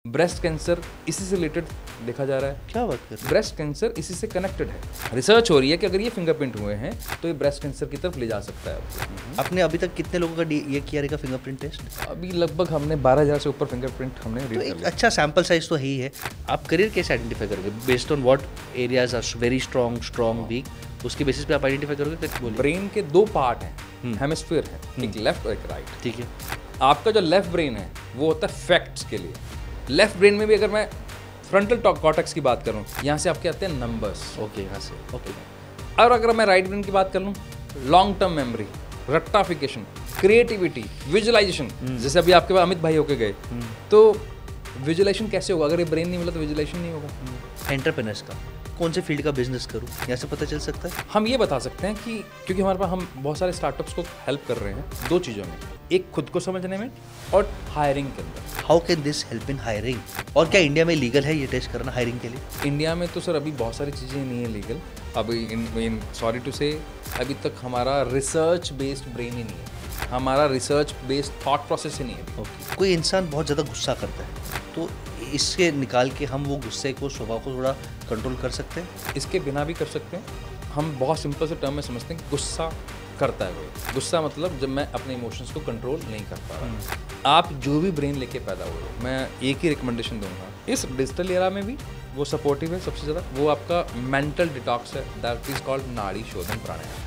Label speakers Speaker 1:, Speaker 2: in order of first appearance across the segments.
Speaker 1: Breast cancer इसी से related देखा जा रहा है।
Speaker 2: क्या बात कर रहे हैं?
Speaker 1: ब्रेस्ट कैंसर इसी से कनेक्टेड है। रिसर्च हो रही है कि अगर ये फिंगरप्रिंट हुए हैं तो ये ब्रेस्ट कैंसर की तरफ ले जा सकता है आपको।
Speaker 2: आपने अभी तक कितने लोगों का ये किया रहेगा फिंगरप्रिंट टेस्ट?
Speaker 1: अभी लगभग हमने 12,000 से ऊपर फिंगरप्रिंट हमने
Speaker 2: तो
Speaker 1: रीड कर
Speaker 2: एक
Speaker 1: लिया।
Speaker 2: अच्छा सैंपल साइज तो है ही है। आप करियर कैसे आइडेंटिफाई करोगे? Based on what areas are very strong weak, उसके बेसिस पे आप आइडेंटिफाई करोगे? कैसे बोलिए?
Speaker 1: ब्रेन के दो पार्ट हैं, हेमिस्फीयर है, एक लेफ्ट और एक राइट।
Speaker 2: ठीक है।
Speaker 1: आपका जो लेफ्ट ब्रेन है वो होता है फैक्ट्स के लिए। लेफ्ट ब्रेन में भी अगर मैं फ्रंटल कॉर्टेक्स की बात करूं, यहाँ से आपके आते हैं नंबर्स।
Speaker 2: ओके, यहाँ से ओके।
Speaker 1: और अगर मैं राइट ब्रेन की बात कर लूँ, लॉन्ग टर्म मेमोरी, रट्टाफिकेशन, क्रिएटिविटी, विजुअलाइजेशन। जैसे अभी आपके पास अमित भाई होके गए, तो विजुअलाइजेशन कैसे होगा? अगर ये ब्रेन नहीं मिला तो विजुअलाइजेशन नहीं होगा।
Speaker 2: एंटरप्रेन्योर्स का कौन से फील्ड का बिजनेस करूँ, यहाँ से पता चल सकता है?
Speaker 1: हम ये बता सकते हैं कि क्योंकि हमारे पास हम बहुत सारे स्टार्टअप्स को हेल्प कर रहे हैं दो चीज़ों में, एक खुद को समझने में और हायरिंग के अंदर।
Speaker 2: How can this help in hiring? और क्या इंडिया में लीगल है ये टेस्ट करना हायरिंग के लिए?
Speaker 1: इंडिया में तो सर अभी बहुत सारी चीज़ें नहीं है लीगल। अभी सॉरी टू से अभी तक हमारा रिसर्च बेस्ड ब्रेन ही नहीं है, हमारा रिसर्च बेस्ड थॉट प्रोसेस ही नहीं है।
Speaker 2: ओके। कोई इंसान बहुत ज़्यादा गुस्सा करता है, तो इसके निकाल के हम वो गुस्से को, स्वभाव को थोड़ा कंट्रोल कर सकते हैं?
Speaker 1: इसके बिना भी कर सकते हैं। हम बहुत सिंपल से टर्म में समझते हैं कि गुस्सा करता है कोई। गुस्सा मतलब जब मैं अपने इमोशंस को कंट्रोल नहीं कर पा रहा। आप जो भी ब्रेन लेके पैदा हो रहे हो, मैं एक ही रिकमेंडेशन दूंगा, इस डिजिटल एरा में भी वो सपोर्टिव है सबसे ज़्यादा, वो आपका मेंटल डिटॉक्स है, दैट इज कॉल्ड नाड़ी शोधन प्राणायाम।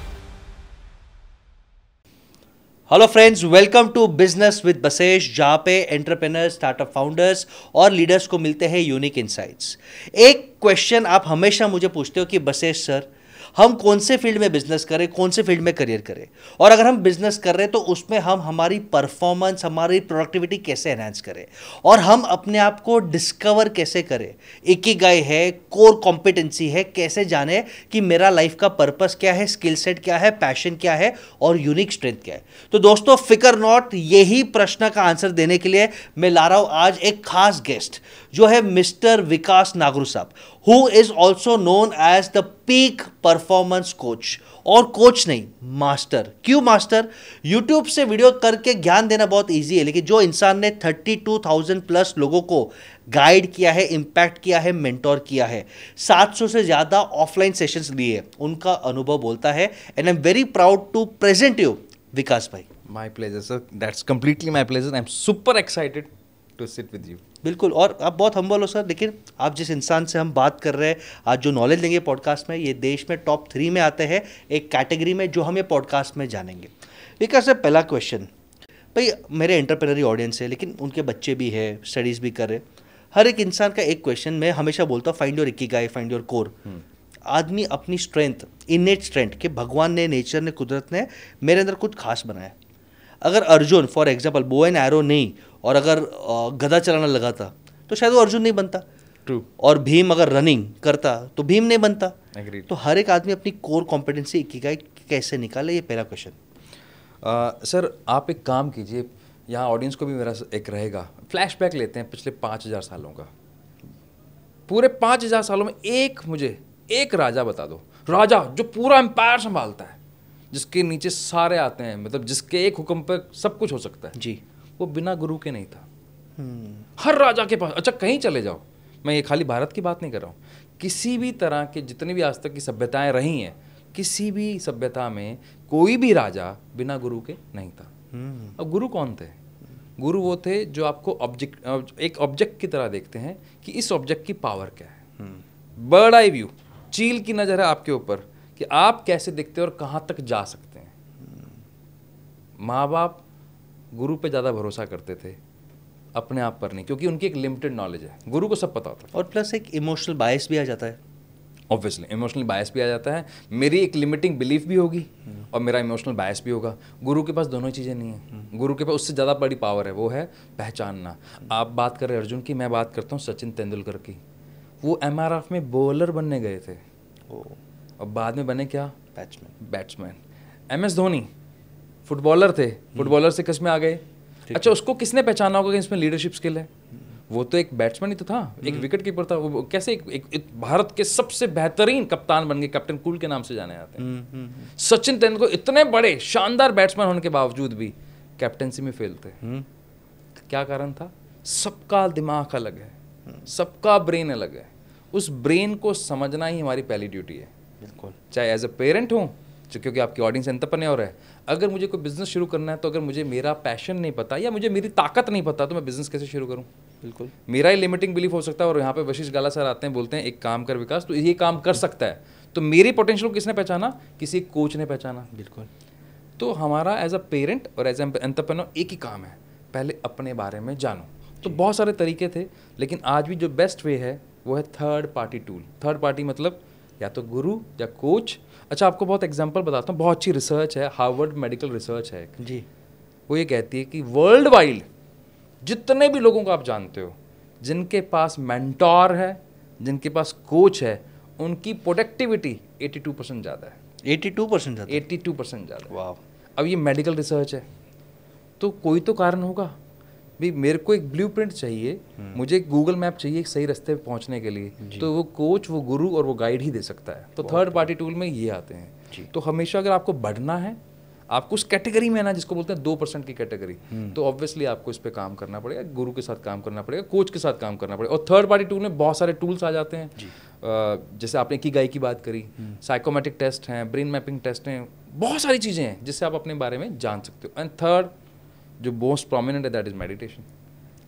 Speaker 2: Hello friends, welcome to business with Basesh, जहाँ पे एंटरप्रेन्योर्स, स्टार्टअप फाउंडर्स और लीडर्स को मिलते हैं यूनिक इनसाइट्स। एक क्वेश्चन आप हमेशा मुझे पूछते हो कि बसेश सर, हम कौन से फील्ड में बिजनेस करें, कौन से फील्ड में करियर करें, और अगर हम बिजनेस कर रहे हैं तो उसमें हम हमारी परफॉर्मेंस, हमारी प्रोडक्टिविटी कैसे एनहांस करें, और हम अपने आप को डिस्कवर कैसे करें। इकिगाई है, कोर कॉम्पिटेंसी है, कैसे जाने कि मेरा लाइफ का पर्पस क्या है, स्किल सेट क्या है, पैशन क्या है और यूनिक स्ट्रेंथ क्या है। तो दोस्तों फिकर नॉट, यही प्रश्न का आंसर देने के लिए मैं ला रहा हूं आज एक खास गेस्ट, जो है मिस्टर विकास नागरू साहब, who is also known as the peak performance coach। और कोच नहीं, मास्टर। क्यों मास्टर? यूट्यूब से वीडियो करके ज्ञान देना बहुत इजी है, लेकिन जो इंसान ने 32,000 प्लस लोगों को गाइड किया है, इम्पैक्ट किया है, मेंटोर किया है, 700 से ज़्यादा ऑफलाइन सेशंस लिए, उनका अनुभव बोलता है। And I am very proud to present you Vikas भाई।
Speaker 1: My pleasure sir, that's completely my pleasure. I am super excited to sit with you.
Speaker 2: बिल्कुल, और आप बहुत हम्बल हो सर, लेकिन आप जिस इंसान से हम बात कर रहे हैं आज, जो नॉलेज लेंगे पॉडकास्ट में, ये देश में टॉप 3 में आते हैं एक कैटेगरी में, जो हम ये पॉडकास्ट में जानेंगे। विकास सर, पहला क्वेश्चन भाई, मेरे एंटरप्रेन्योरी ऑडियंस है, लेकिन उनके बच्चे भी है, स्टडीज़ भी कर रहे। हर एक इंसान का एक क्वेश्चन मैं हमेशा बोलता हूँ, find your Ikigai, find your core. आदमी अपनी स्ट्रेंथ, इनेट स्ट्रेंथ कि भगवान ने, नेचर ने, कुदरत ने मेरे अंदर कुछ खास बनाया। अगर Arjun for example bow and arrow नहीं, और अगर गदा चलाना लगा था, तो शायद वो अर्जुन नहीं बनता।
Speaker 1: ट्रू।
Speaker 2: और भीम अगर रनिंग करता तो भीम नहीं बनता।
Speaker 1: Agreed.
Speaker 2: तो हर एक आदमी अपनी कोर कॉम्पिटेंसी इकिगाई कैसे निकाले, ये पहला क्वेश्चन।
Speaker 1: सर आप एक काम कीजिए, यहाँ ऑडियंस को भी मेरा एक रहेगा, फ्लैशबैक लेते हैं पिछले 5,000 सालों का। पूरे 5,000 सालों में मुझे एक राजा बता दो, राजा जो पूरा एम्पायर संभालता है, जिसके नीचे सारे आते हैं, मतलब जिसके एक हुक्म पर सब कुछ हो सकता है
Speaker 2: जी।
Speaker 1: वो बिना गुरु के नहीं था। हर राजा के पास, अच्छा कहीं चले जाओ, मैं ये खाली भारत की बात नहीं कर रहा हूँ, किसी भी तरह के जितनी भी आज तक की सभ्यताएं रही हैं, किसी भी सभ्यता में कोई भी राजा बिना गुरु के नहीं था। अब गुरु कौन थे? गुरु वो थे जो आपको एक ऑब्जेक्ट की तरह देखते हैं कि इस ऑब्जेक्ट की पावर क्या है। बर्ड आई व्यू, चील की नज़र है आपके ऊपर कि आप कैसे दिखते हैं और कहाँ तक जा सकते हैं। माँ बाप गुरु पे ज़्यादा भरोसा करते थे, अपने आप पर नहीं, क्योंकि उनकी एक लिमिटेड नॉलेज है, गुरु को सब पता होता है।
Speaker 2: और प्लस एक इमोशनल बायस भी आ जाता है।
Speaker 1: ऑब्वियसली इमोशनल बायस भी आ जाता है, मेरी एक लिमिटिंग बिलीफ भी होगी और मेरा इमोशनल बायस भी होगा। गुरु के पास दोनों चीज़ें नहीं है। गुरु के पास उससे ज़्यादा बड़ी पावर है, वो है पहचानना। आप बात कर रहे हैं अर्जुन की, मैं बात करता हूँ सचिन तेंदुलकर की। वो MRF में बॉलर बनने गए थे और बाद में बने क्या? बैट्समैन। MS धोनी फुटबॉलर थे, फुटबॉलर से किस में आ गए? अच्छा, उसको किसने पहचाना होगा कि इसमें लीडरशिप स्किल है? वो तो एक बैट्समैन ही तो था, एक विकेट कीपर था। वो कैसे एक भारत के सबसे बेहतरीन कप्तान बन गए, कैप्टन कूल के नाम से जाने जाते हैं। सचिन तेंदुलकर इतने बड़े शानदार बैट्समैन होने के बावजूद भी कैप्टनसी में फेल थे। क्या कारण था? सबका दिमाग अलग है, सबका ब्रेन अलग है। उस ब्रेन को समझना ही हमारी पहली ड्यूटी है।
Speaker 2: बिल्कुल।
Speaker 1: चाहे एज अ पेरेंट हो, क्योंकि आपकी ऑडियंस एंटरप्रेन्योर है, अगर मुझे कोई बिजनेस शुरू करना है तो अगर मुझे मेरा पैशन नहीं पता या मुझे मेरी ताकत नहीं पता तो मैं बिजनेस कैसे शुरू करूं?
Speaker 2: बिल्कुल।
Speaker 1: मेरा ही लिमिटिंग बिलीफ हो सकता है। और यहाँ पे वशिष्ठ गाला सर आते हैं, बोलते हैं एक काम कर विकास, तो ये काम कर सकता है। तो मेरी पोटेंशियल को किसने पहचाना? किसी कोच ने पहचाना।
Speaker 2: बिल्कुल।
Speaker 1: तो हमारा एज अ पेरेंट और एज एंटरप्रेन्योर एक ही काम है, पहले अपने बारे में जानो। तो बहुत सारे तरीके थे, लेकिन आज भी जो बेस्ट वे है वो है third party tool. Third party मतलब या तो गुरु या कोच। अच्छा, आपको बहुत एग्जांपल बताता हूँ, बहुत अच्छी रिसर्च है, हार्वर्ड मेडिकल रिसर्च है
Speaker 2: जी।
Speaker 1: वो ये कहती है कि वर्ल्ड वाइड जितने भी लोगों को आप जानते हो जिनके पास मेंटोर है, जिनके पास कोच है, उनकी प्रोडक्टिविटी 82% ज़्यादा है।
Speaker 2: 82% ज़्यादा?
Speaker 1: 82% ज़्यादा।
Speaker 2: वाह।
Speaker 1: अब ये मेडिकल रिसर्च है, तो कोई तो कारण होगा भी। मेरे को एक ब्लूप्रिंट चाहिए, मुझे एक गूगल मैप चाहिए एक सही रास्ते पे पहुंचने के लिए, तो वो कोच, वो गुरु और वो गाइड ही दे सकता है। तो थर्ड पार्टी टूल में ये आते हैं। तो हमेशा अगर आपको बढ़ना है, आपको उस कैटेगरी में ना, जिसको बोलते हैं 2% की कैटेगरी, तो ऑब्वियसली आपको इस पे काम करना पड़ेगा, गुरु के साथ काम करना पड़ेगा, कोच के साथ काम करना पड़ेगा। और थर्ड पार्टी टूल में बहुत सारे टूल्स आ जाते हैं। जैसे आपने इकिगाई की बात करी, साइकोमेट्रिक टेस्ट हैं, ब्रेन मैपिंग टेस्ट हैं, बहुत सारी चीज़ें हैं जिससे आप अपने बारे में जान सकते हो। एंड थर्ड जो मोस्ट प्रोमिनेंट है, दैट इज मेडिटेशन।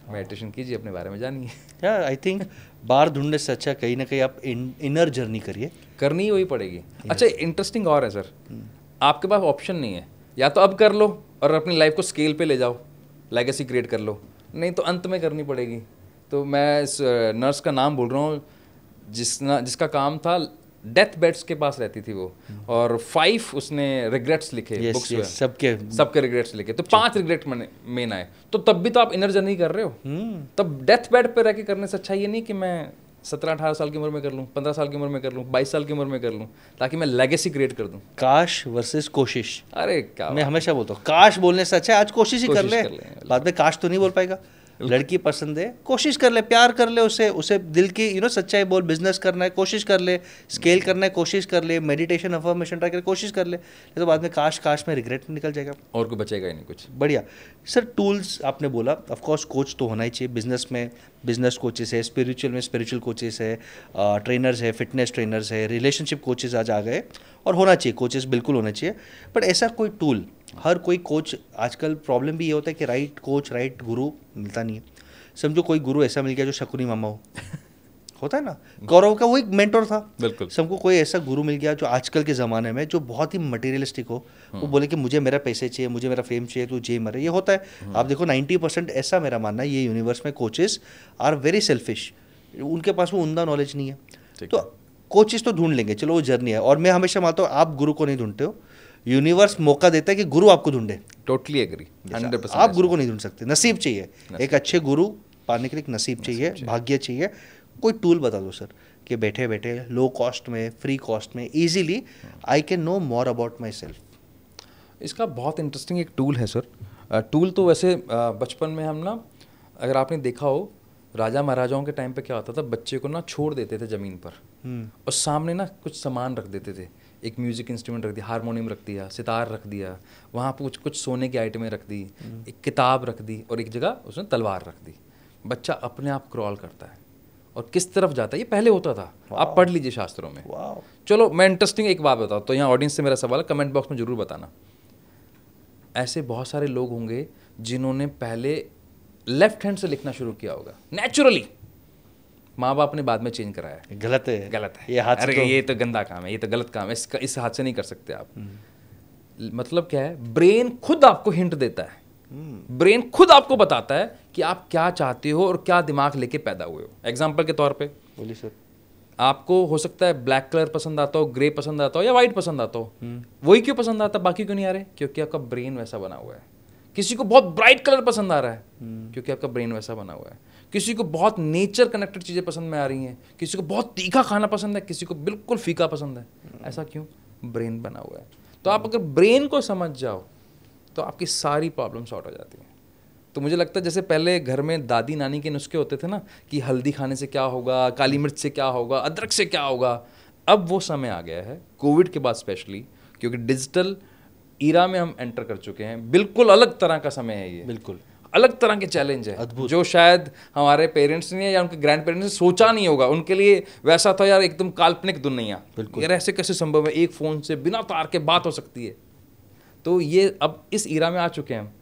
Speaker 1: मेडिटेशन कीजिए, अपने बारे में जानिए।
Speaker 2: या आई थिंक बाहर ढूंढने से अच्छा कहीं ना कहीं आप इनर जर्नी करिए,
Speaker 1: करनी ही वही पड़ेगी। अच्छा, इंटरेस्टिंग और है सर, आपके पास ऑप्शन नहीं है, या तो अब कर लो और अपनी लाइफ को स्केल पे ले जाओ, लेगेसी क्रिएट कर लो, नहीं तो अंत में करनी पड़ेगी। तो मैं इस नर्स का नाम बोल रहा हूँ जिसका काम था, डेथ बेड्स के पास रहती थी वो, और 5 उसने रिग्रेट्स लिखे बुक्स में, सबके रिग्रेट्स लिखे। तो 5 रिग्रेट मेन आए। तो तब भी तो आप इनर जर्नी कर रहे हो। तब डेथ बेड पे रह के करने से अच्छा ये नहीं कि मैं 17-18 साल की उम्र में कर लूँ, 15 साल की उम्र में कर लूँ, 22 साल की उम्र में कर लूँ, ताकि मैं लेगेसी क्रिएट कर दूँ।
Speaker 2: काश वर्सेस कोशिश।
Speaker 1: अरे क्या,
Speaker 2: मैं हमेशा बोलता हूँ काश बोलने से अच्छा आज कोशिश ही कर ले। बाद में काश तो नहीं बोल पाएगा। लड़की पसंद है, कोशिश कर ले, प्यार कर ले उसे दिल की सच्चाई बोल। बिजनेस करना है, कोशिश कर ले। स्केल करना है, कोशिश कर ले। मेडिटेशन, अफर्मेशन ट्राई कर, कोशिश कर ले। तो बाद में काश में रिग्रेट निकल जाएगा
Speaker 1: और कुछ बचेगा ही नहीं कुछ।
Speaker 2: बढ़िया सर। टूल्स आपने बोला, ऑफ कोर्स कोच तो होना ही चाहिए। बिजनेस में बिजनेस कोचेस है, स्पिरिचुअल में स्पिरिचुअल कोचेस है, ट्रेनर्स है, फिटनेस ट्रेनर्स है, रिलेशनशिप कोचेस आज आ गए, और होना चाहिए, कोचेस बिल्कुल होना चाहिए। बट ऐसा कोई टूल, हर कोई कोच, आजकल प्रॉब्लम भी ये होता है कि राइट कोच, राइट गुरु मिलता नहीं है। समझो कोई गुरु ऐसा मिल गया जो शकुनी मामा हो होता है ना, गौरव का वो एक मेंटोर था। बिल्कुल। सबको कोई ऐसा गुरु मिल गया जो आजकल के ज़माने में जो बहुत ही मटेरियलिस्टिक हो, वो बोले कि मुझे मेरा पैसे चाहिए, मुझे मेरा फेम चाहिए, तो जे मरे। ये होता है। आप देखो 90% ऐसा मेरा मानना है, ये यूनिवर्स में कोचेस आर वेरी सेल्फिश। उनके पास वो उमदा नॉलेज नहीं है। तो कोचेस तो ढूंढ लेंगे, चलो वो जर्नी है। और मैं हमेशा मानता हूँ आप गुरु को नहीं ढूंढते हो, यूनिवर्स मौका देता है कि गुरु आपको ढूंढे।
Speaker 1: Totally agree, 100%।
Speaker 2: आप गुरु को नहीं ढूंढ सकते, नसीब चाहिए। एक अच्छे गुरु पाने के लिए नसीब चाहिए, भाग्य चाहिए। कोई टूल बता दो सर कि बैठे बैठे लो कॉस्ट में, फ्री कॉस्ट में, easily I can know more about myself.
Speaker 1: इसका बहुत इंटरेस्टिंग एक टूल है सर। टूल तो वैसे बचपन में हम ना, अगर आपने देखा हो, राजा महाराजाओं के टाइम पे क्या होता था, बच्चे को ना छोड़ देते थे ज़मीन पर, और सामने ना कुछ सामान रख देते थे। एक म्यूज़िक इंस्ट्रूमेंट रख दिया, हारमोनियम रख दिया, सितार रख दिया, वहाँ पर कुछ सोने की आइटमें रख दी, एक किताब रख दी, और एक जगह उसने तलवार रख दी। बच्चा अपने आप क्रॉल करता है और किस तरफ जाता है, ये पहले होता था। आप पढ़ लीजिए शास्त्रों में। चलो मैं इंटरेस्टिंग एक बात बताऊँ, तो यहाँ ऑडियंस से मेरा सवाल है, कमेंट बॉक्स में जरूर बताना। ऐसे बहुत सारे लोग होंगे जिन्होंने पहले लेफ्ट हैंड से लिखना शुरू किया होगा नेचुरली, माँ बाप ने बाद में चेंज कराया है।
Speaker 2: गलत है,
Speaker 1: गलत है,
Speaker 2: ये हाथ से।
Speaker 1: अरे ये तो गंदा काम है, ये तो गलत काम है, इस हाथ से नहीं कर सकते आप। मतलब क्या है, ब्रेन खुद आपको हिंट देता है, ब्रेन खुद आपको बताता है कि आप क्या चाहते हो और क्या दिमाग लेके पैदा हुए हो। एग्जाम्पल के तौर पे
Speaker 2: बोलिए सर,
Speaker 1: आपको हो सकता है ब्लैक कलर पसंद आता हो, ग्रे पसंद आता हो, या वाइट पसंद आता हो। वही क्यों पसंद आता, बाकी क्यों नहीं आ रहे? क्योंकि आपका ब्रेन वैसा बना हुआ है। किसी को बहुत ब्राइट कलर पसंद आ रहा है क्योंकि आपका ब्रेन वैसा बना हुआ है। किसी को बहुत नेचर कनेक्टेड चीज़ें पसंद में आ रही हैं, किसी को बहुत तीखा खाना पसंद है, किसी को बिल्कुल फीका पसंद है। ऐसा क्यों? ब्रेन बना हुआ है। तो आप अगर ब्रेन को समझ जाओ तो आपकी सारी प्रॉब्लम सॉर्ट हो जाती हैं। तो मुझे लगता है जैसे पहले घर में दादी नानी के नुस्खे होते थे ना, कि हल्दी खाने से क्या होगा, काली मिर्च से क्या होगा, अदरक से क्या होगा, अब वो समय आ गया है कोविड के बाद स्पेशली, क्योंकि डिजिटल ईरा में हम एंटर कर चुके हैं। बिल्कुल अलग तरह का समय है ये।
Speaker 2: बिल्कुल
Speaker 1: अलग तरह के चैलेंज है जो शायद हमारे पेरेंट्स ने या उनके ग्रैंड पेरेंट्स ने सोचा नहीं होगा। उनके लिए वैसा था यार एकदम काल्पनिक दुनिया, यार ऐसे कैसे संभव है, एक फ़ोन से बिना तार के बात हो सकती है। तो ये अब इस ईरा में आ चुके हैं हम।